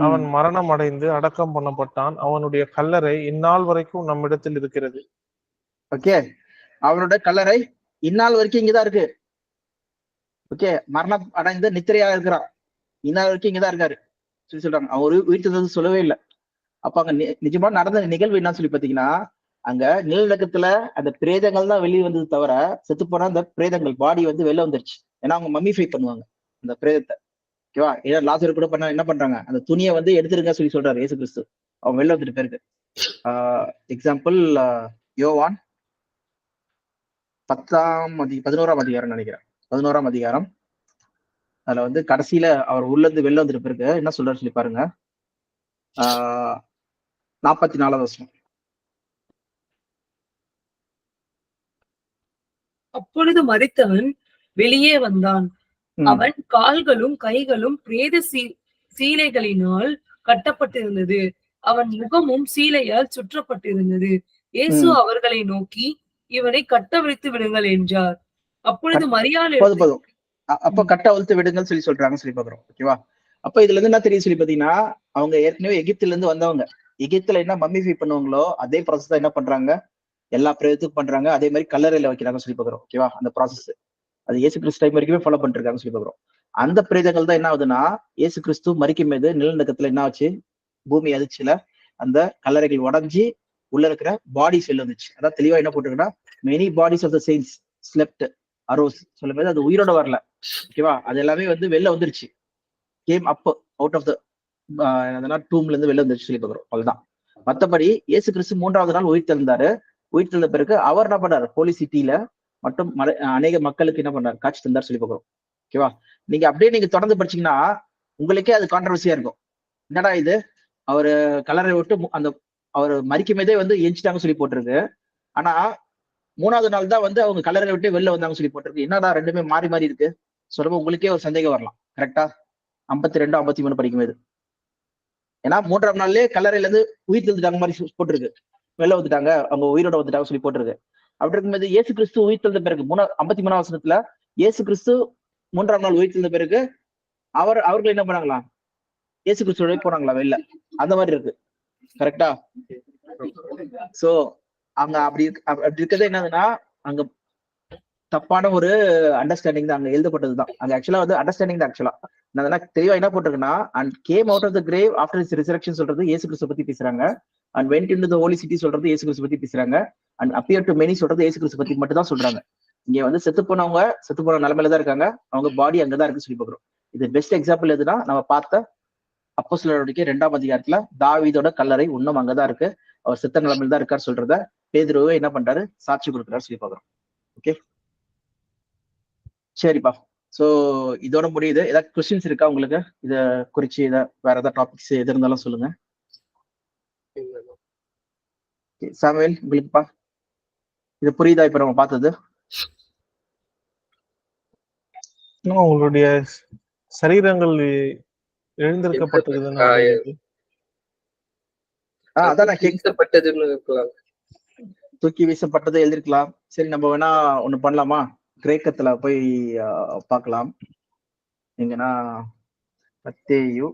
அவன் மரணம் அடைந்து அடக்கம் பண்ணப்பட்டான். அவனுடைய கல்லறை இந்நாள் வரைக்கும் நம்மிடத்தில் இருக்கிறது. ஓகே, அவனோட கல்லறை இந்நாள் வரைக்கும் இங்கதான் இருக்கு. ஓகே, மரணம் அடைந்து நித்திரையா இருக்கிறான், இந்நாள் வரைக்கும் இங்கதான் இருக்காரு சொல்லி சொல்றாங்க. அவரு உயிர்த்தது சொல்லவே இல்லை. அப்ப அங்க நிஜமா நடந்த நிகழ்வு என்ன சொல்லி பாத்தீங்கன்னா, அங்க நிலநடுக்கத்துல அந்த பிரேதங்கள் தான் வெளியே வந்தது தவிர செத்து போனா அந்த பிரேதங்கள் பாடி வந்து வெளில வந்துருச்சு. ஏன்னா அவங்க மம்மிஃபை பண்ணுவாங்க அந்த பிரேதத்தை. ஓகேவா, ஏன்னா லாசர் கூட பண்ண என்ன பண்றாங்க, அந்த துணியை வந்து எடுத்துருங்க சொல்லி சொல்றாரு இயேசு கிறிஸ்து. அவங்க வெளில வந்துட்டு பேருக்கு. எக்ஸாம்பிள் யோவான் 11ஆம் அதிகாரம் நினைக்கிறேன். 11ஆம் அதிகாரம். அதுல வந்து கடைசியில அவர் உள்ள இருந்து வெளில வந்துட்டு பிறகு என்ன சொல்றாரு சொல்லி பாருங்க. 44 வருஷம். அப்பொழுது மரித்தவன் வெளியே வந்தான். அவன் கால்களும் கைகளும் பிரேத சீலைகளினால் கட்டப்பட்டிருந்தது. அவன் முகமும் சீலையால் சுற்றப்பட்டிருந்தது. இயேசு அவர்களை நோக்கி, இவனை கட்டவிழ்த்து விடுங்கள் என்றார். அப்பொழுது மரியாள் அப்ப கட்ட அவிழ்த்து விடுங்கள் சொல்லி சொல்றாங்க சொல்லி பாக்குறோம். ஓகேவா, அப்ப இதுல இருந்து என்ன தெரியும் சொல்லி பாத்தீங்கன்னா, அவங்க ஏற்கனவே எகிப்துல இருந்து வந்தவங்க. எகிப்துல என்ன மம்மிஃபை பண்ணுவாங்களோ அதே ப்ராசஸ் தான் என்ன பண்றாங்க, எல்லா பிரேதத்துக்கும் பண்றாங்க. அதே மாதிரி கல்லறையில வைக்கிறாங்க சொல்லி பாக்குறோம். ஓகேவா, அந்த ப்ராசஸ் அது இயேசு கிறிஸ்து டைம் வரைக்குமே ஃபாலோ பண்ணிட்டு இருக்காங்க சொல்லி பாக்குறோம். அந்த பிரேதங்கள் தான் என்ன ஆகுதுன்னா, இயேசு கிறிஸ்து மரிக்கும் போது நிலநடுக்கத்துல என்ன ஆச்சு, பூமி அதிர்ச்சியில அந்த கல்லறைகள் உடஞ்சி உள்ள இருக்கிற பாடிஸ் வெளில வந்துச்சு. அதான் தெளிவா என்ன போட்டிருக்குன்னா, many bodies of the saints slept arose சொல்லும் போது அது உயிரோட வரல. ஓகேவா, அது எல்லாமே வந்து வெளில வந்துருச்சு. Came up out of the டூம்ல இருந்து வெளில வந்துருச்சு சொல்லி பாக்குறோம். அதுதான். மற்றபடி இயேசு கிறிஸ்து 3ஆவது நாள் உயிர் தெழுந்தாரு. உயிர் தெழுந்த பிறகு அவர் என்ன பண்ணாரு, ஹோலி சிட்டியில மற்றும் அநேக மக்களுக்கு என்ன பண்ணாரு, காட்சி தந்தார் சொல்லி பாக்குறோம். ஓகேவா, நீங்க அப்படியே நீங்க தொடர்ந்து படிச்சீங்கன்னா உங்களுக்கே அது கான்ட்ரவர்சியா இருக்கும். என்னடா இது, அவரு கலரை விட்டு அந்த அவர் மரிக்கும் போதே வந்து எஞ்சிட்டாங்க சொல்லி போட்டிருக்கு. ஆனா 3ஆவது நாள் தான் வந்து அவங்க கலரை விட்டு வெளில வந்தாங்க சொல்லி போட்டிருக்கு. என்னடா ரெண்டுமே மாறி மாறி இருக்கு சொல்லும்போது உங்களுக்கே ஒரு சந்தேகம் வரலாம். கரெக்டா, 52 53 படிக்கும்போது. ஏன்னா 3ஆம் நாள்லயே கல்லறையில இருந்து உயிர் தெழுந்துட்டாங்க மாதிரி போட்டிருக்கு. வெளில வந்துட்டாங்க, அவங்க உயிரோட வந்துட்டாங்க சொல்லி போட்டிருக்கு. அப்படி இருக்கும்போது இயேசு கிறிஸ்து உயிர் தெழுந்த பிறகு 53ஆம் வசனத்துல இயேசு கிறிஸ்து 3ஆம் நாள் உயிர் தெழுந்த பிறகு அவர்கள் என்ன பண்ணாங்களா, இயேசு கிறிஸ்துவோட போனாங்களா வெளில, அந்த மாதிரி இருக்கு. கரெக்டா, சோ அங்க அப்படி இருக்கிறது என்னதுன்னா, அங்க தப்பான ஒரு அண்டர்ஸ்டாண்டிங் தான் அங்க எழுதப்பட்டதுதான். அங்க ஆக்சுவலா வந்து அண்டர்ஸ்டாண்டிங் தான். ஆக்சுவலா நான் தெளிவா என்ன போட்டிருக்குன்னா, and came out of the grave after his resurrection சொல்றது இயேசு கிறிஸ்து பத்தி பேசுறாங்க. And went into the holy city சொல்றது இயேசு கிறிஸ்து பத்தி பேசுறாங்க. அண்ட் அப்பியர் டு மெனி சொல்றது இயேசு கிறிஸ்து பத்தி மட்டும் தான் சொல்றாங்க. இங்க வந்து செத்து போன நிலைமையில தான் இருக்காங்க, அவங்க பாடி அங்கதான் இருக்கு சொல்லி பாக்குறோம். இது பெஸ்ட் எக்ஸாம்பிள் எதுனா, நம்ம பார்த்த அப்போஸ்தலர்களுடைய 2ஆம் அதிகாரத்துல தாவீதோட கல்லறை இன்னும் அங்கதான் இருக்கு, அவர் செத்த நிலைமையில தான் இருக்காரு சொல்றத பேதுருவே என்ன பண்றாரு, சாட்சி கொடுக்குறாரு சொல்லி பாக்குறோம். ஓகே, சரிப்பா. சோ இதோட முடியுது. ஏதாவது கொஸ்டின்ஸ் இருக்கா உங்களுக்கு இத குறிச்சு? வேற ஏதாவது டாபிக்ஸ் எது இருந்தாலும் சொல்லுங்க. சாமுவேல், உங்களுக்குப்பா இது புரியுதா இப்ப நம்ம பார்த்தது? உங்களுடைய சரீரங்கள் எழுந்திருக்கப்பட்டதுன்னு அதான் நான் கேட்கப்பட்டதுன்னு இருக்கலாம், தூக்கி வீசப்பட்டது எழுதிருக்கலாம். சரி, நம்ம வேணா ஒண்ணு பண்ணலாமா, கிரேக்கத்துல போய் பார்க்கலாம். எங்கன்னா மத்தேயு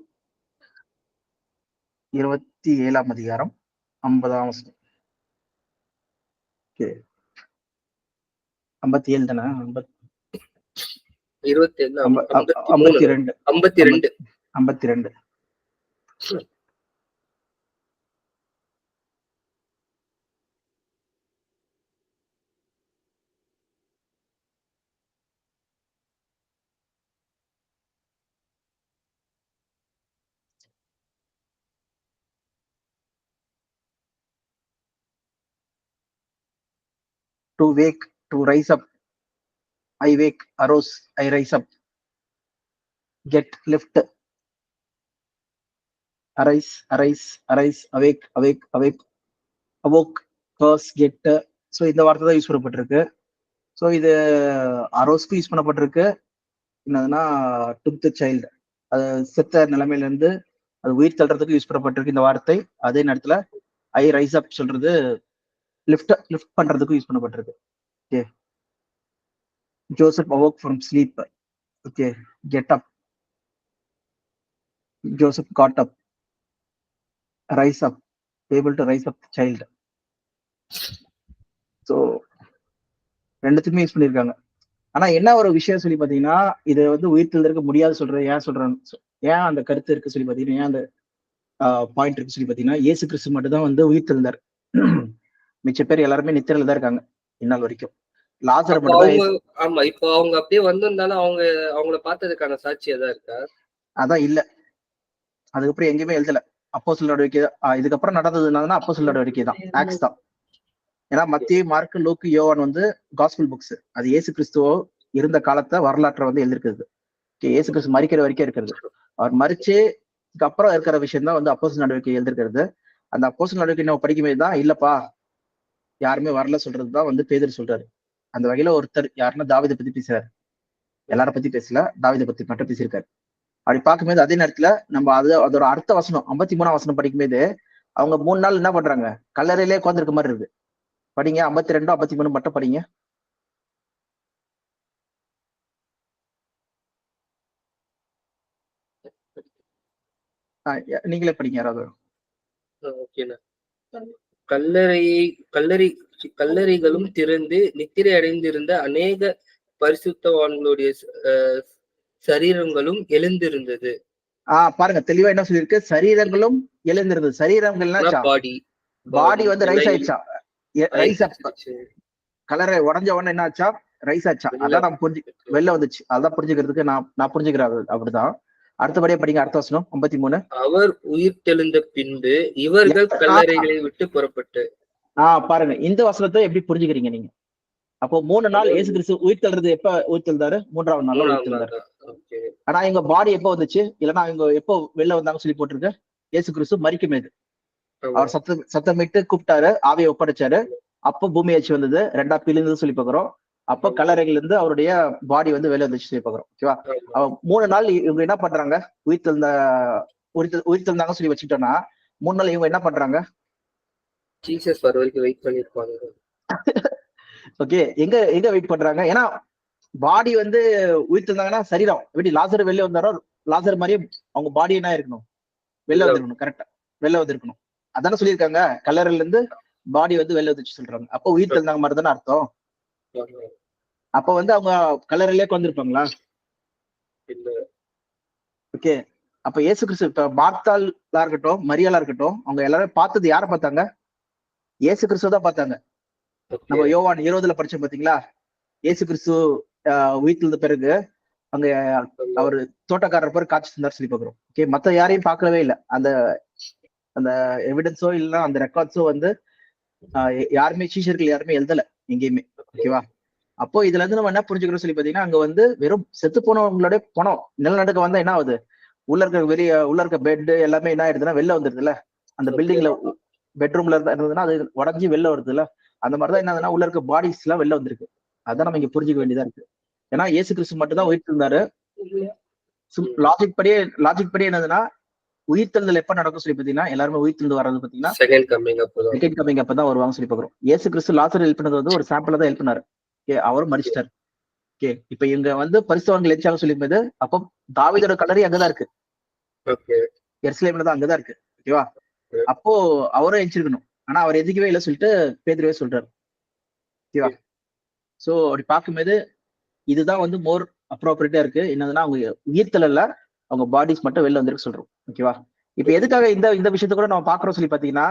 27ஆம் அதிகாரம் 50ஆம் வசனம். 57 தானே? 52. To wake, to rise up. I wake, arose, I rise up. Get, lift. Arise, arise, arise. Awake, awake, awake. Awoke, curse, get. So இந்த வார்த்தை தான் யூஸ் பண்ணப்பட்டிருக்கு. ஸோ இது அரோஸ்க்கு யூஸ் பண்ணப்பட்டிருக்கு. என்னதுன்னா டுக் த சைல்டு, அது செத்த நிலைமையில இருந்து அது உயிர் தள்ளுறதுக்கு யூஸ் பண்ணப்பட்டிருக்கு இந்த வார்த்தை. அதே நேரத்துல ஐ ரைஸ் அப் சொல்றது லிஃப்ட் பண்றதுக்கும் யூஸ் பண்ணப்பட்டிருக்கு. Okay, Joseph awoke from sleep. Okay, get up. Joseph got up. Rise up. Able to rise up the child. So ரெண்டுத்துக்குமே யூஸ் பண்ணியிருக்காங்க. ஆனா என்ன ஒரு விஷயம் சொல்லி பாத்தீங்கன்னா, இது வந்து உயிர்த்தெழுந்திருக்க முடியாது சொல்றது ஏன் சொல்றேன், ஏன் அந்த கருத்து இருக்கு சொல்லி பாத்தீங்கன்னா, ஏன் அந்த பாயிண்ட் இருக்கு சொல்லி பாத்தீங்கன்னா, இயேசு கிறிஸ்து மட்டும் தான் வந்து உயிர்த்தெழுந்தார். மிச்ச பேர் எல்லாருமே நித்திரையில தான் இருக்காங்க இந்நாள் வரைக்கும். லாசர் அப்ப மட்டும் அவங்க தான். ஆமா, இப்போ அவங்க அப்படியே வந்திருந்தாலும் அவங்கள பார்த்ததுக்கான சாட்சி எதா இருக்கா? அதான் இல்ல, அதுக்கப்புறம் எங்கேயுமே எழுதல. அப்போஸ்தலர் நடவடிக்கை இதுக்கப்புறம் நடந்தது என்னன்னா அப்போஸ்தலர் நடவடிக்கை தான், ஆக்ட்ஸ் தான். ஏன்னா மத்திய, மார்க், லூக்கு, யோவான் வந்து காஸ்பல் புக்ஸ். அது இயேசு கிறிஸ்துவோ இருந்த காலத்தை வரலாற்றை வந்து எழுதிருக்குது. இயேசு கிறிஸ்து மரிக்கிற வரைக்கும் இருக்கிறது. அவர் மரிச்சதுக்கு அப்புறம் இருக்கிற விஷயம் தான் வந்து அப்போஸ்தலர் நடவடிக்கை எழுதிருக்கிறது. அந்த அப்போஸ்தலர் நடவடிக்கை நம்ம படிக்கும்போது தான் இல்லப்பா யாருமே வரல சொல்றதுதான் வந்து பேதுரு சொல்றாரு. அந்த வகையில ஒருத்தர் யாருன்னா தாவீதை பத்தி பேசுறாரு. எல்லார பத்தி பேசல, தாவீதை பத்தி மட்டும் பேசியிருக்காரு. அப்படி பார்க்கும்போது அதே நேரத்துல நம்ம அதோட அடுத்த வசனம் 53ஆம் வசனம் படிக்கும்போது அவங்க 3 நாள் என்ன பண்றாங்க, கல்லறையிலே உட்காந்துருக்க மாதிரி இருக்கு. படிங்க, 52 53 மட்டும் படிங்க. நீங்களே படிங்க யாராவது. ஓகேண்ணா. கல்லறைகளும் திறந்து நித்திரை அடைந்திருந்த அநேக பரிசுத்தவான்களுடைய சரீரங்களும் எழுந்திருந்தது. பாருங்க, தெளிவா என்ன சொல்லியிருக்கு, சரீரங்களும் எழுந்திருந்தது. சரீரங்கள்னா பாடி வந்து ரைஸ் ஆயிடுச்சா, ரைஸ் அப். கலரை உடஞ்ச உடனே என்ன ஆச்சா, ரைஸ் ஆச்சா. அதான் நான் வெளில வந்துச்சு. அதான் புரிஞ்சுக்கிறதுக்கு நான் புரிஞ்சுக்கிறேன். அப்படிதான். அடுத்தபடியே படிங்க, அடுத்த வசனம் 53. அவர் உயிர் தெழுந்த பின்பு இவர்கள் கல்லறைகளை விட்டு புறப்பட்டு. பாருங்க, இந்த வசனத்தை எப்படி புரிஞ்சுக்கிறீங்க நீங்க? அப்போ 3 நாள் இயேசு கிறிஸ்து உயிர் தெழுறது எப்ப உயிர் தெழுந்தாரு? 3ஆவது நாள்ல உயிர் தெழுந்தாரு. ஆனா எங்க பாடி எப்ப வந்துச்சு, இல்லைன்னா இவங்க எப்போ வெளில வந்தாங்க சொல்லி போட்டிருக்கு, இயேசு கிறிஸ்து மரிக்குமேது அவர் சத்தமிட்டு கூப்பிட்டாரு, ஆவியை ஒப்படைச்சாரு. அப்போ பூமி ஆட்சி வந்தது, 2ஆ பிரிந்தது சொல்லி பாக்குறோம். அப்போ கல்லறைகள் இருந்து அவருடைய பாடி வந்து வெளில வந்துச்சு சொல்லி பாக்குறோம். ஓகேவா? 3 நாள் இவங்க என்ன பண்றாங்க, உயிர் தெழுந்தாங்க சொல்லி வச்சுட்டோம்னா 3 நாள் இவங்க என்ன பண்றாங்க, ஜீசஸ் வர வரைக்கும் வெயிட் பண்ணிருப்பாங்க. ஓகே, எங்க வெயிட் பண்றாங்க? ஏன்னா பாடி வந்து உயிர் தெழுந்தாங்கன்னா சரீரம் எப்படி லாசர் வெளில வந்தாரோ, லாசர் மாதிரியே அவங்க பாடி என்ன இருக்கணும், வெளில வந்திருக்கணும். கரெக்டா, வெளில வந்திருக்கணும். அதானே சொல்லியிருக்காங்க, கல்லறையில இருந்து பாடி வந்து வெளில வந்துச்சு சொல்றாங்க. அப்போ உயிர் தெழுந்தாங்க மாதிரி தானே அர்த்தம். அப்ப வந்து அவங்க கல்லறையிலே உட்காந்துருப்பாங்களா? ஓகே, அப்ப இயேசு கிறிஸ்து இப்ப மார்த்தாளா இருக்கட்டும், மரியாளா இருக்கட்டும், அவங்க எல்லாரும் பார்த்தது யாரை பார்த்தாங்க? இயேசு கிறிஸ்துவ தான் பார்த்தாங்க. நம்ம யோவான் 20 படிச்சோம் பாத்தீங்களா, இயேசு கிறிஸ்து உயிர் தெழுந்த பிறகு அங்க அவர் தோட்டக்காரர் பேர் காட்சி தந்தார் சொல்லி பாக்குறோம். ஓகே, மத்த யாரையும் பார்க்கவே இல்லை. அந்த எவிடன்ஸோ இல்லைன்னா அந்த ரெக்கார்ட்ஸோ வந்து யாருமே சீஷர்கள் யாருமே எழுதல எங்கேயுமே. ஓகேவா? அப்போ இதுல இருந்து நம்ம என்ன புரிஞ்சுக்கிறோம் சொல்லி பாத்தீங்கன்னா, அங்க வந்து வெறும் செத்து போனவங்களோட பணம் நிலநடுக்கம் வந்தா என்ன ஆகுது, உள்ள இருக்க பெட் எல்லாமே என்ன ஆயிடுதுன்னா வெளில வந்துருதுல. அந்த பில்டிங்ல பெட்ரூம்ல இருந்ததுன்னா அது உடஞ்சி வெளில வருதுல்ல. அந்த மாதிரிதான் என்ன ஆகுதுன்னா உள்ள இருக்க பாடிஸ் எல்லாம் வெளில வந்திருக்கு. அதான் நம்ம இங்க புரிஞ்சுக்க வேண்டியதா இருக்கு. ஏன்னா இயேசு கிறிஸ்து மட்டும் தான் உயிர் இருந்தாரு. லாஜிக் படியே என்னதுன்னா, உயிர்த்தெழுதல் எப்ப நடக்கும் சொல்லி பாத்தீங்கன்னா, எல்லாருமே உயிர்த்தெழுந்து வர்றது பாத்தீங்கன்னா செகண்ட் கமிங் அப்பதான் வருவாங்க சொல்லி பாக்குறோம். இயேசு கிறிஸ்து லாசர் ஹெல்ப் பண்ணது வந்து ஒரு சாம்பிளா தான் ஹெல்ப் பண்ணாரு. அவரும் மரிச்சிட்டாரு. ஓகே, இப்ப இங்க வந்து பரிசுத்தவான்கள் எச்சாங்க சொல்லிருந்தது. அப்போ தாவீதோட கல்லறை அங்கதான் இருக்கு, எருசலேம்ல தான் அங்கதான் இருக்கு. ஓகேவா? அப்போ அவரும் எச்சிருக்கணும். ஆனா அவர் எதிக்கவே இல்லை சொல்லிட்டு பேதுருவே சொல்றாரு. ஓகேவா? சோ அப்படி பார்க்கும்போது இதுதான் வந்து மோர் அப்ரோப்ரியேட்டா இருக்கு. என்னதுன்னா அவங்க உயிர்த்தல அவங்க பாடிஸ் மட்டும் வெளில வந்துருக்கு சொல்றோம். ஓகேவா? இப்ப எதுக்காக இந்த விஷயத்த கூட நம்ம பாக்குறோம் சொல்லி பாத்தீங்கன்னா,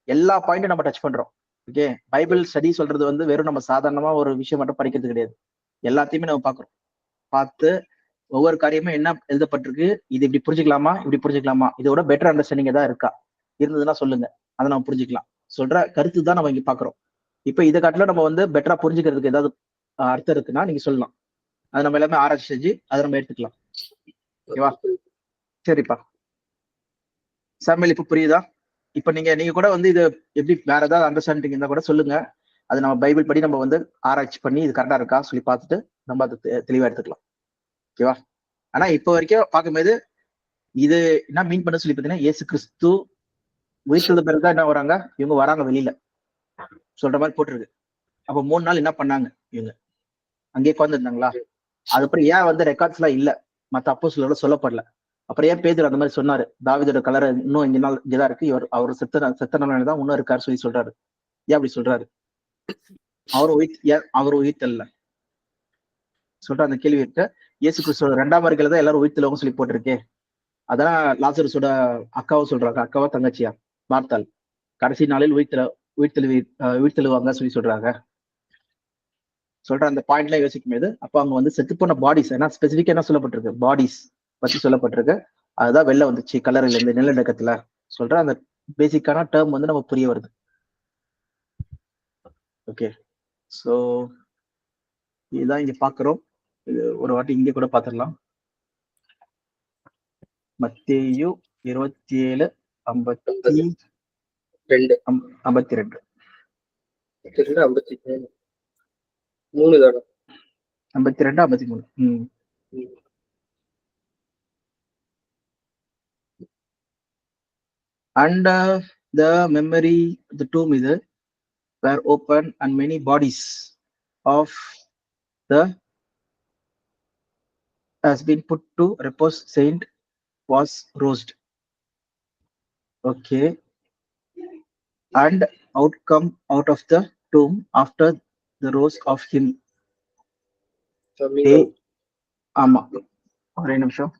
எல்லா பாயிண்ட்டும் நம்ம டச் பண்றோம். ஓகே, பைபிள் ஸ்டடி சொல்றது வந்து வெறும் நம்ம சாதாரணமா ஒரு விஷயம் மட்டும் படிக்கிறது கிடையாது. எல்லாத்தையுமே நம்ம பாக்குறோம். பார்த்து ஒவ்வொரு காரியமும் என்ன எழுதப்பட்டிருக்கு, இது இப்படி புரிஞ்சுக்கலாமா, இதோட பெட்டர் அண்டர்ஸ்டாண்டிங் ஏதாவது இருக்கா, இருந்ததுன்னா சொல்லுங்க, அதை நம்ம புரிஞ்சுக்கலாம் சொல்ற கருத்து தான் நம்ம இங்க பாக்குறோம். இப்ப இதை காட்டில நம்ம வந்து பெட்டரா புரிஞ்சுக்கிறதுக்கு ஏதாவது அர்த்தம் இருக்குன்னா நீங்க சொல்லலாம். அதை நம்ம எல்லாமே ஆராய்ச்சி செஞ்சு அதை நம்ம எடுத்துக்கலாம். ஓகேவா? சரிப்பா சாமுவேல், இப்ப புரியுதா? இப்ப நீங்க கூட வந்து இது எப்படி வேற ஏதாவது அண்டர்ஸ்டாண்டிங் இருந்தா கூட சொல்லுங்க. அது நம்ம பைபிள் படி நம்ம வந்து ஆராய்ச்சி பண்ணி இது கரெக்டா இருக்கா சொல்லி பார்த்துட்டு நம்ம அதை தெளிவா எடுத்துக்கலாம். ஓகேவா? ஆனா இப்ப வரைக்கும் பார்க்கும்போது இது என்ன மீன் பண்ண சொல்லி பார்த்தீங்கன்னா, இயேசு கிறிஸ்து உயிர்த்தெழுந்த பிறகுதான் என்ன வராங்க, இவங்க வராங்க வெளியில. சொல்ற மாதிரி போட்டிருக்கு. அப்ப 3 நாள் என்ன பண்ணாங்க இவங்க? அங்கேயே உட்கார்ந்துருந்தாங்களா? அதுக்கப்புறம் ஏன் வந்து ரெக்கார்ட்ஸ் எல்லாம் இல்ல, மத்த அப்போஸ்தலரோட சொல்லப்படல? அப்புறம் ஏன் பேதுரு அந்த மாதிரி சொன்னாரு, தாவீதோட கலரை இன்னும் 5 நாள் இங்கதான் இருக்கு, இவர் அவர் செத்த நாள் தான் இன்னும் இருக்காரு சொல்லி சொல்றாரு. ஏன் அப்படி சொல்றாரு? அவர் உயிர்த்தல்ல சொல்ற அந்த கேள்வி இருக்கு. இயேசு கிறிஸ்துவோட 2ஆம் வருகையில தான் எல்லாரும் உயிர்த்தெழுவாங்க சொல்லி போட்டிருக்கே. அதான் லாசருஸோட அக்காவும் சொல்றாங்க, அக்காவா தங்கச்சியா மார்த்தாள், கடைசி நாளில் உயிர்த்தெழுவாங்க சொல்லி சொல்றாங்க. சொல்ற அந்த பாயிண்ட் எல்லாம் யோசிக்கும் போது அப்ப அவங்க வந்து செத்து போன பாடிஸ், ஏன்னா ஸ்பெசிபிக்கா என்ன சொல்லப்பட்டிருக்கு, பாடிஸ் பத்தி சொல்லப்பட்டிருக்கு. அதுதான் வெளில வந்துச்சு கலரில் இருந்து நிலநடுக்கத்துல. சொல்ற அந்த பேசிக்கான டேர்ம் வந்து நம்ம புரிய வருது. ஓகே, சோ இதுதான் இங்க பாக்குறோம். இது ஒரு வாட்டி இங்க கூட பாத்திரலாம். மத்தேயு 27:52 53 தானே? 52 53. And the memory the tomb is were open and many bodies of the has been put to repose saint was roused. Okay, and out of the tomb after the rose of him. ஆமா, ஒரே நிமிஷம்.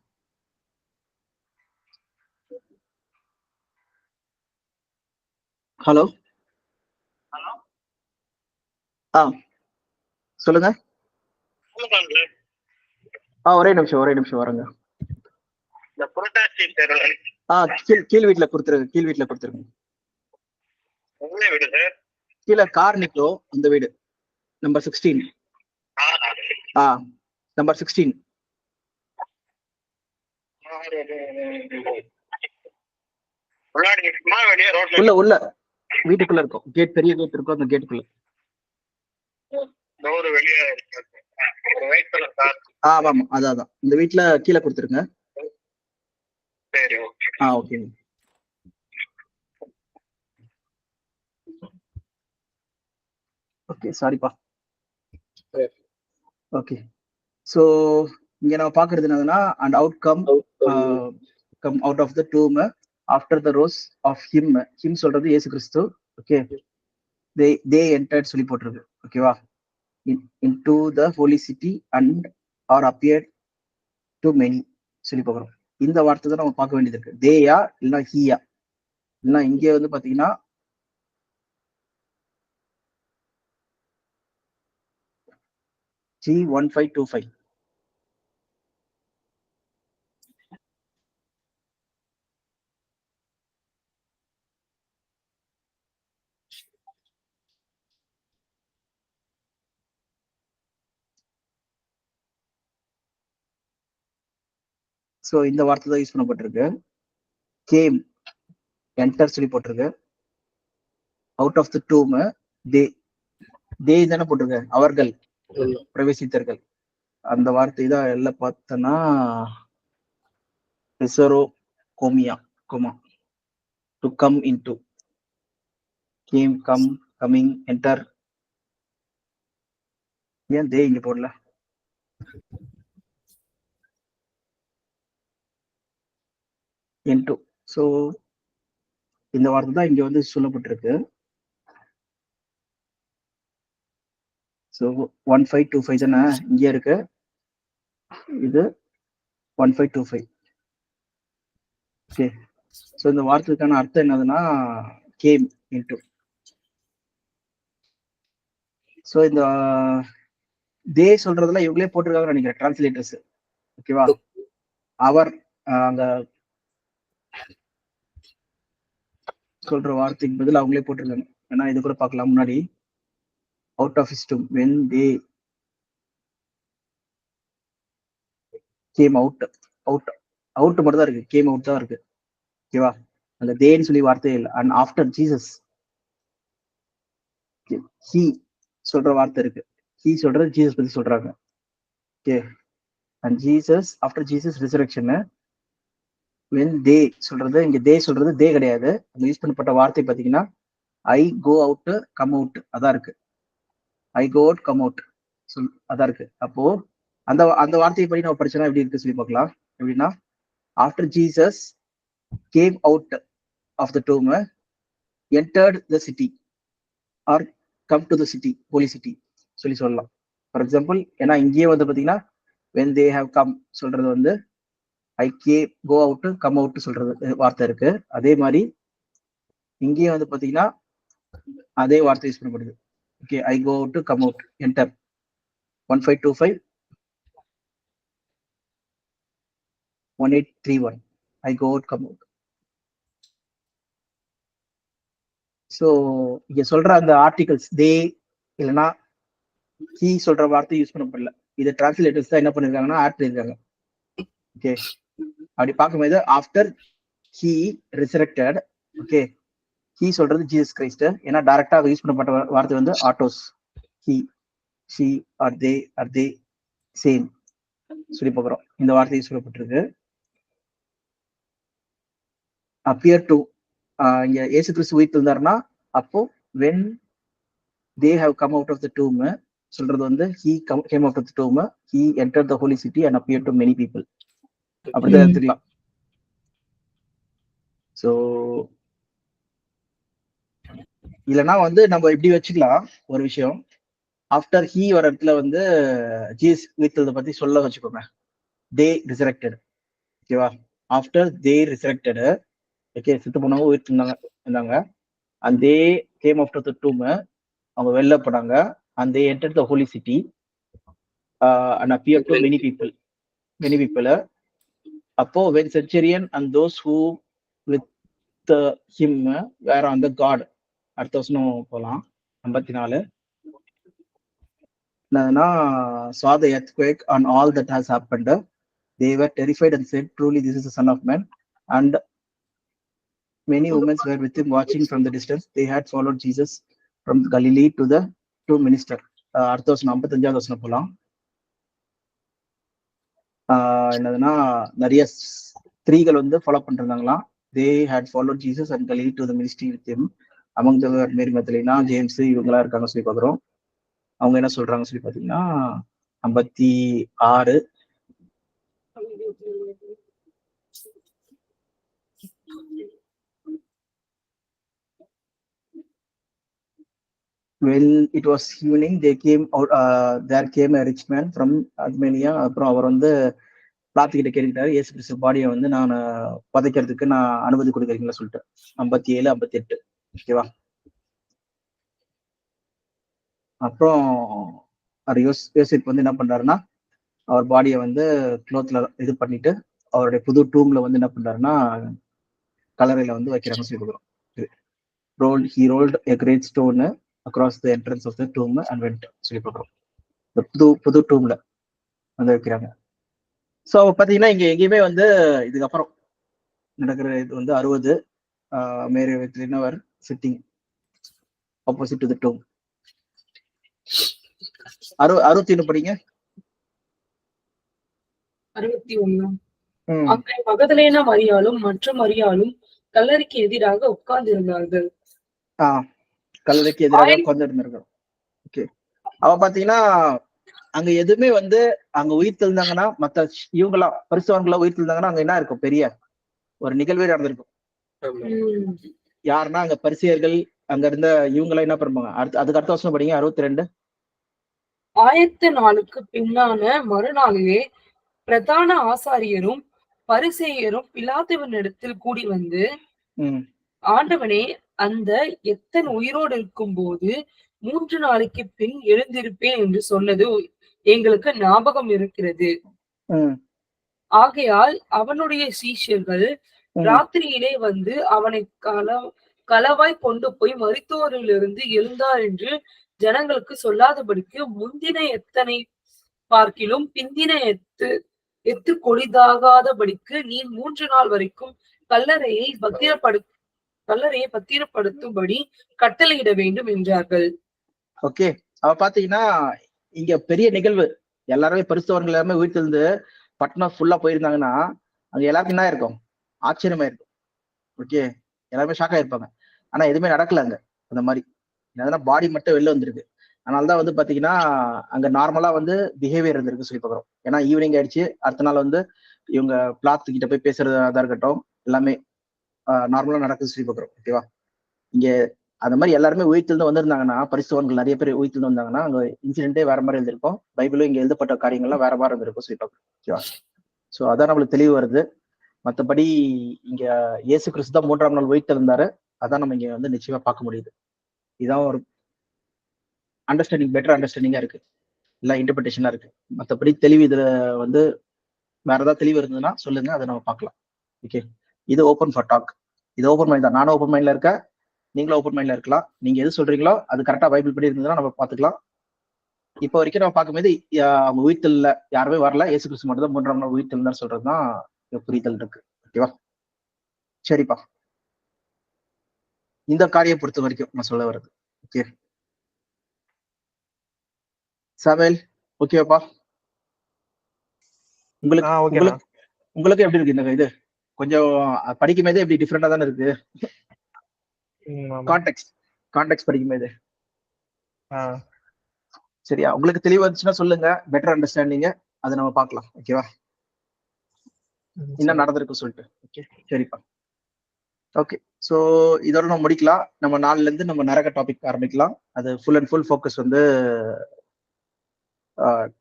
Hello சொல்லுங்க. ஒரே நிமிஷம் வரங்க. கீழ் வீட்டுல கொடுத்துருங்க. கீழே கார் நிக்கும், அந்த வீடு நம்பர் 16. நம்பர் 16. உள்ள வீட்டுக்குள்ள இருக்கும். கேட், பெரிய கேட் இருக்கும், அந்த கேட்டுக்குள்ள. ஆமா, அதான் இந்த வீட்டுல கீழே கொடுத்துருங்க. ஓகே. ஓகே, சாரிப்பா. ஓகே, சோ இங்க நம்ம பாக்குறது என்னதுன்னா, and outcome come out of the tomb after the rose of him. சொல்றது இயேசு கிறிஸ்து. ஓகே, they entered சொல்லி போட்டிருக்கு. ஓகேவா? into the holy city and are appeared to many சொல்லி போகிறோம். இந்த வார்த்தை தான் நம்ம பார்க்க வேண்டியது இருக்கு. தேயா இல்லைன்னா ஹீயா, இல்லைன்னா இங்கே வந்து பாத்தீங்கன்னா G1525. சோ இந்த வார்த்தை தான் யூஸ் பண்ணப்பட்டிருக்கு. கேம், என்டர் சொல்லி போட்டிருக்கு. அவுட் ஆஃப் த டூம், தே தானே போட்டிருக்கு, அவர்கள் பிரவேசித்தார்கள். அந்த வார்த்தை தான் எல்லாம் பார்த்தோன்னா coma to come into, game, come, coming, enter. ஏன் தே இங்க போடல? இன்டு. சோ இந்த வார்த்தை தான் இங்க வந்து சொல்லப்பட்டிருக்கு. ஸோ 1525 தானே இங்கே இருக்கு, இது 1525. ஓகே, ஸோ இந்த வார்த்தைக்கான அர்த்தம் என்னதுன்னா கேம் இன்டு. ஸோ இந்த தே சொல்றதுல இவங்களே போட்டிருக்காங்கன்னு நினைக்கிறேன், டிரான்ஸ்லேட்டர்ஸ். ஓகேவா? அவர் அங்க சொல்ற வார்த்தைக்கு பதில் அவங்களே போட்டிருக்காங்க. ஏன்னா இது கூட பார்க்கலாம் முன்னாடி. out of his tomb when they came out மட்டும் தான் இருக்கு, கேம் அவுட் தான் இருக்கு. ஓகேவா? அந்த தேன்னு சொல்லி வார்த்தையே இல்லை. அண்ட் ஆஃப்டர் ஜீசஸ் ஹீ சொல்ற வார்த்தை இருக்கு. ஹீ சொல்றது ஜீசஸ் பத்தி சொல்றாங்க. Okay, and Jesus after Jesus resurrection when they சொல்றது, இங்க தே சொல்றது தே கிடையாது. அந்த யூஸ் பண்ணப்பட்ட வார்த்தை பாத்தீங்கன்னா ஐ கோ அவுட் கம் அவுட் அதான் இருக்கு. ஐ கோ அவுட் கம் அவுட் அதான் இருக்கு. அப்போ அந்த அந்த வார்த்தையை படி நம்ம படிச்சோம்னா எப்படி இருக்கு சொல்லி பார்க்கலாம். எப்படின்னா after Jesus came out of the tomb entered the city or come to the city, holy city சொல்லலாம். ஃபார் எக்ஸாம்பிள், ஏன்னா இங்கேயே வந்து பாத்தீங்கன்னா when they have come சொல்றது வந்து ஐ கே கோ அவுட் கம் அவுட் சொல்றது வார்த்தை இருக்கு. அதே மாதிரி இங்கேயே வந்து பாத்தீங்கன்னா அதே வார்த்தை யூஸ் பண்ணப்படுது. Okay, I go out come out enter 1525 1831 I go out come out. So இங்க சொல்ற அந்த ஆர்டிகல்ஸ் தே இல்லைன்னா ஹீ சொல்ற வார்த்தை யூஸ் பண்ணப்படல. இதை டிரான்ஸ்லேட்டர்ஸ் தான் என்ன பண்ணிருக்காங்கன்னா ஆட் பண்ணிருக்காங்க. ஓகே, அப்படி பார்க்கும்போது after he resurrected, okay, he சொல்றது ஜீசஸ் கிரைஸ்ட். ஏன்னா டைரக்டா யூஸ் பண்ணப்பட்ட வார்த்தை வந்து ஆட்டோஸ், he she or they same சொல்லி பார்க்குறோம். இந்த வார்த்தை யூஸ் பண்ணப்பட்டிருக்கு. அப்பியர் டு இங்க இயேசு கிறிஸ்து உயிர்த்து இருந்தாருன்னா அப்போ when they have come out of the tomb சொல்றது வந்து he came out of the tomb, he entered the holy city and appeared to many people. அப்படிதான் எடுத்துக்கலாம். ஸோ இல்லைன்னா வந்து நம்ம இப்படி வச்சுக்கலாம் ஒரு விஷயம். ஆஃப்டர் ஹீ வர இடத்துல வந்து ஜீசஸ் உயிர்த்ததை பத்தி சொல்ல வச்சுக்கோங்க. தே ரிசரக்டட், ஓகேவா? ஆஃப்டர் தே ரிசரக்டட், ஓகே, செத்து போனவங்க உயிர்த்து இருந்தாங்க. and they came out of the tomb, அவங்க வெளில போனாங்க. and they entered the holy city and appeared to many people. அப்போ when centurion and those who with him were on the guard, அடுத்த வருஷம் போலாம் 54 என்னதுன்னா saw the earthquake and all that has happened, they were terrified and said truly this is the son of man, and many women were with him watching from the distance. They had followed Jesus from Galilee to minister. அடுத்த வருஷம் 55 வருஷம் போலாம். என்னதுன்னா நிறைய ஸ்திரீகள் வந்து follow பண்ணிருந்தாங்களாம். They had followed Jesus and Galilee to the ministry with him among the Mary Magdalene, James இவங்களா இருக்காங்க சொல்லி பார்க்குறோம். அவங்க என்ன சொல்றாங்க சொல்லி பார்த்தீங்கன்னா 56 When it was evening, they came out. There came a rich man from Armenia. அப்புறம் அவர் வந்து பிளாத்துக்கிட்ட கேட்டுக்கிட்டாரு, இயேசு கிறிஸ்து பாடியை வந்து நான் புதைக்கிறதுக்கு நான் அனுமதி கொடுக்குறீங்களா சொல்லிட்டு. 57 58, ஓகேவா? அப்புறம் யோசிப்பு வந்து என்ன பண்றாருன்னா அவர் பாடியை வந்து க்ளோத்ல இது பண்ணிட்டு அவருடைய புது டூம்ல வந்து என்ன பண்றாருன்னா கல்லறையில வந்து வைக்கிறாங்க சொல்லி கொடுக்குறோம். He rolled a great stone across the entrance of the tomb and went சொல்லி பார்க்குறோம். இந்த புது டூம்ல வந்து வைக்கிறாங்க. ஸோ பார்த்தீங்கன்னா இங்க எங்கேயுமே வந்து இதுக்கப்புறம் நடக்கிற இது வந்து 60 Mary with sitting opposite to the tomb. 61 படிங்க. 61 அங்கே மகதலேனா மரியாளும் மற்ற மரியாளும் கல்லறைக்கு எதிராக உட்கார்ந்து இருந்தார்கள். கல்லறைக்கு எதிராக உட்கார்ந்து இருந்தார்கள். ஓகே, அவ பாத்தீங்கன்னா அங்க எதுவுமே வந்து அங்க உயிர் தெழுந்தாங்கன்னா மத்த இவங்களா பரிசுத்தவான்களா உயிர் தெழுந்தாங்கன்னா அங்க என்ன இருக்கும், பெரிய ஒரு நிகழ்வே நடந்திருக்கும். யாருன்னா அங்க பரிசேயர்கள் அங்க இருந்த இவங்களா என்ன பண்ணுவாங்க. அதுக்கு அடுத்த வருஷம் படிங்க 62. ஆயத்த நாளுக்கு பின்னான மறுநாளிலே பிரதான ஆசாரியரும் பரிசேயரும் பிலாத்துவினிடத்தில் கூடி வந்து, ஆண்டவனே, அந்த எத்தன் உயிரோடு இருக்கும் போது 3 நாளைக்கு பின் எழுந்திருப்பேன் என்று சொன்னது எங்களுக்கு ஞாபகம் இருக்கிறது. ஆகையால் அவனுடைய சீஷர்கள் ராத்திரியிலே வந்து அவனை களவாய் கொண்டு போய் மரித்தோரிலிருந்து எழுந்தார் என்று ஜனங்களுக்கு சொல்லாதபடிக்கு முந்தின எத்தனை பார்க்கிலும் பிந்தின எத்து கொடிதாகாதபடிக்கு நீ 3 நாள் வரைக்கும் கல்லறையை பத்திரப்படுத்தும்படி கட்டளையிட வேண்டும் என்றார்கள். ஓகே, அவ பாத்தீங்கன்னா இங்க பெரிய நிகழ்வு. எல்லாருமே பரிசுத்தவான்கள் எல்லாருமே உயிர்த்தெழுந்து பட்டணம் ஃபுல்லா போயிருந்தாங்கன்னா அங்க எல்லாருக்கும் என்ன இருக்கும், ஆச்சரியமா இருக்கும். ஓகே, எல்லாருமே ஷாக் ஆயிருப்பாங்க. ஆனா எதுவுமே நடக்கல அங்க. அந்த மாதிரி. அதனால பாடி மட்டும் வெளில வந்திருக்கு. அதனாலதான் வந்து பாத்தீங்கன்னா அங்க நார்மலா வந்து பிஹேவியர் இருந்திருக்கு சொல்லி பாக்குறோம். ஏன்னா ஈவினிங் ஆயிடுச்சு, அடுத்த நாள் வந்து இவங்க பிளாத் கிட்ட போய் பேசுறதா இருக்கட்டும், எல்லாமே நார்மலா நடக்குது சொல்லி பாக்குறோம். ஓகேவா? இங்க அந்த மாதிரி எல்லாருமே உயிர்த்தெழுந்து வந்திருந்தாங்கன்னா, பரிசுத்தவான்கள் நிறைய பேர் உயிர்த்தெழுந்து வந்தாங்கன்னா அங்க இன்சிடென்ட்டே வேற மாதிரி இருந்திருக்கும். பைபிளும் இங்க எழுதப்பட்ட காரியங்கள்லாம் வேற மாதிரி இருந்திருக்கும் சொல்லி பாக்குறோம். ஓகேவா? சோ அதான் நம்மளுக்கு தெளிவு வருது. மத்தபடி இங்க இயேசு கிறிஸ்து தான் 3ஆம் நாள் உயிர்த்தெழுந்தாரு. அதான் நம்ம இங்க வந்து நிச்சயமா பார்க்க முடியுது. இதான் ஒரு அண்டர்ஸ்டாண்டிங், பெட்டர் அண்டர்ஸ்டாண்டிங்கா இருக்கு, இல்ல இன்டர்பிரேஷனா இருக்கு. மத்தபடி தெளிவு இதுல வந்து வேற ஏதாவது தெளிவு இருந்ததுன்னா சொல்லுங்க, அதை நம்ம பார்க்கலாம். ஓகே, இது ஓப்பன் ஃபார் டாக். இது ஓப்பன் மைண்ட் தான். நானும் ஓப்பன் மைண்ட்ல இருக்கேன், நீங்களும் ஓப்பன் மைண்ட்ல இருக்கலாம். நீங்க எது சொல்றீங்களோ அது கரெக்டா பைபிள் படி இருந்ததுன்னா நம்ம பாத்துக்கலாம். இப்போ வரைக்கும் நம்ம பார்க்கும்போது அவங்க உயிர்த்தல்ல யாருமே வரல, இயேசு கிறிஸ்து மட்டும் தான் 3ஆம் நாள் உயிர்த்தல் சொல்றதுதான் புரிதல் இருக்கு. ஓகேவா? சரிப்பா, இந்த காரியம் பொறுத்த வரைக்கும் நான் சொல்ல வர்றது. ஓகே சாமுவேல், ஓகேவாப்பா? உங்களுக்கு எப்படி இருக்கு இந்த இது? கொஞ்சம் படிக்கும் போதே எப்படி டிஃப்ரெண்டா தானே இருக்கு. கான்டெக்ஸ்ட் படிக்கும் போது சரியா? உங்களுக்கு தெளிவா இருந்துச்சுன்னா சொல்லுங்க, பெட்டர் அண்டர்ஸ்டாண்டிங் அதை நம்ம பார்க்கலாம். ஓகேவா? என்ன நடந்திருக்கு சொல்லிட்டு. ஓகே சரிப்பா. ஓகே, ஸோ இதோட நம்ம முடிக்கலாம். நம்ம நாலுல இருந்து நம்ம நரக டாபிக் ஆரம்பிக்கலாம். அது ஃபுல் அண்ட் ஃபுல் ஃபோக்கஸ் வந்து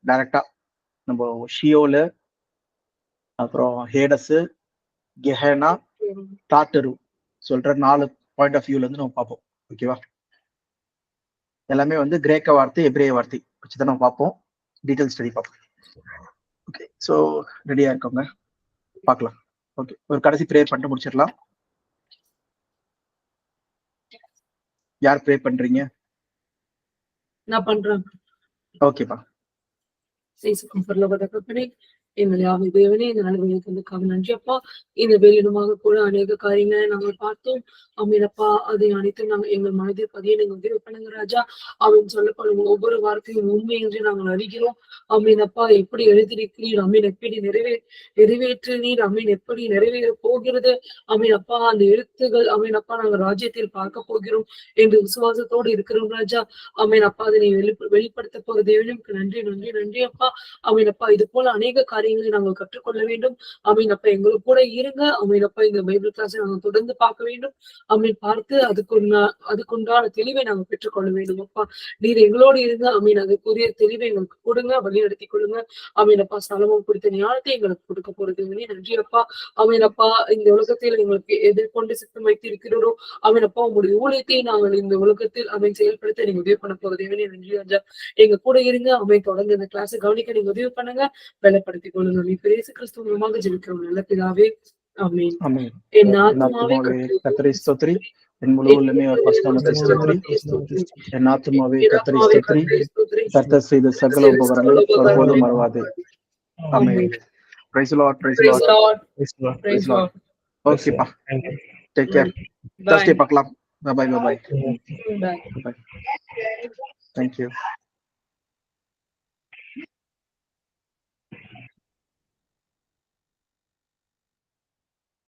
டைரக்டா நம்ம ஷியோலு, அப்புறம் ஹேடஸ், கெஹனா, டார்டரு சொல்ற 4 பாயிண்ட் ஆஃப் வியூல இருந்து நம்ம பார்ப்போம். ஓகேவா? எல்லாமே வந்து கிரேக்க வார்த்தை, எபிரேய வார்த்தை வச்சுதான் நம்ம பார்ப்போம். டீடைல் ஸ்டடி பார்ப்போம். ஓகே, ஸோ ரெடியா இருக்கோங்க, பார்க்கலாம். ஓகே, ஒரு கடைசி ப்ரேயர் பண்ணிட்டு முடிச்சிடலாம். யார் ப்ரே பண்றீங்க? நான் பண்றேன். ஓகேப்பா. எங்களை ஆவி தேவனே, இந்த நலவழிகளுக்காக நன்றி அப்பா. இந்த வேலிடமாக கூட அநேக காரியங்களை நாங்கள் பார்த்தோம். அமீனப்பா, அதை அனைத்தும் நாங்கள் எங்கள் மனதில் பதிய நீங்கள் உதவி பண்ணுங்க ராஜா. அவன் சொல்லப்படும் ஒவ்வொரு வார்த்தையும் உண்மை என்று நாங்கள் அறிகிறோம். அமீனப்பா, எப்படி எழுதியிருக்கிறீர், அமீன் எப்படி நிறைவேற்றினீர், அமீன் எப்படி நிறைவேற போகிறது. அமீனப்பா, அந்த எழுத்துகள் அமீனப்பா நாங்கள் ராஜ்யத்தில் பார்க்க போகிறோம் என்று விசுவாசத்தோடு இருக்கிறோம் ராஜா. அமீனப்பா, அதை நீ வெளிப்படுத்த போற தேவனுக்கு நன்றி நன்றி நன்றி அப்பா. அமீனப்பா, இது போல அநேக காரியங்களை நாங்கள் கற்றுக்கொள்ள வேண்டும். அமீனப்பா, எங்களுக்கு கூட இருங்க. அமீனப்பா, இந்த பைபிள் கிளாஸை நாங்கள் தொடர்ந்து பார்க்க வேண்டும். அமீன், பார்த்து அதுக்குண்டான தெளிவை நாங்கள் பெற்றுக்கொள்ள வேண்டும் அப்பா. நீர் எங்களோடு இருங்க. அமீன், அதுக்குரிய தெளிவை எங்களுக்கு கொடுங்க, வழி நடத்தி கொள்ளுங்க. அமீனப்பா, சலமம் குறித்த ஞானத்தை எங்களுக்கு கொடுக்க போறது நன்றி அப்பா. அமீனப்பா, இந்த உலகத்தில் எங்களுக்கு எதிர்கொண்டு சித்தம் வைத்து இருக்கிறோம். அமீனப்பா, உங்களுடைய ஊழியத்தை நாங்கள் இந்த உலகத்தில் அமீன் செயல்படுத்த நீங்க உதவி பண்ண போறது நன்றி ராஜா. எங்க கூட இருங்க. அமீன், தொடர்ந்து இந்த கிளாஸை கவனிக்க நீங்க உதவி பண்ணுங்க, பலப்படுத்திக் கொள்ளுங்க. நீ இயேசு கிறிஸ்து மூலமாக ஜெபிக்கிறோம் நல்ல பிதாவே, ஆமென். என் ஆத்துமாவே கர்த்தரை ஸ்தோத்திரி, என் முழு உள்ளமே அவர் பரிசுத்தநாமத்தை ஸ்தோத்திரி. என் ஆத்துமாவே கர்த்தரை ஸ்தோத்திரி, கர்த்தர் செய்த சகல உபகாரங்களை ஒருபோதும் மறவாதே. Amen. Praise the Lord, praise the Lord, praise the Lord. ஓகேப்பா, டேக் கேர். Thursday பார்க்கலாம். Bye bye. Thank you.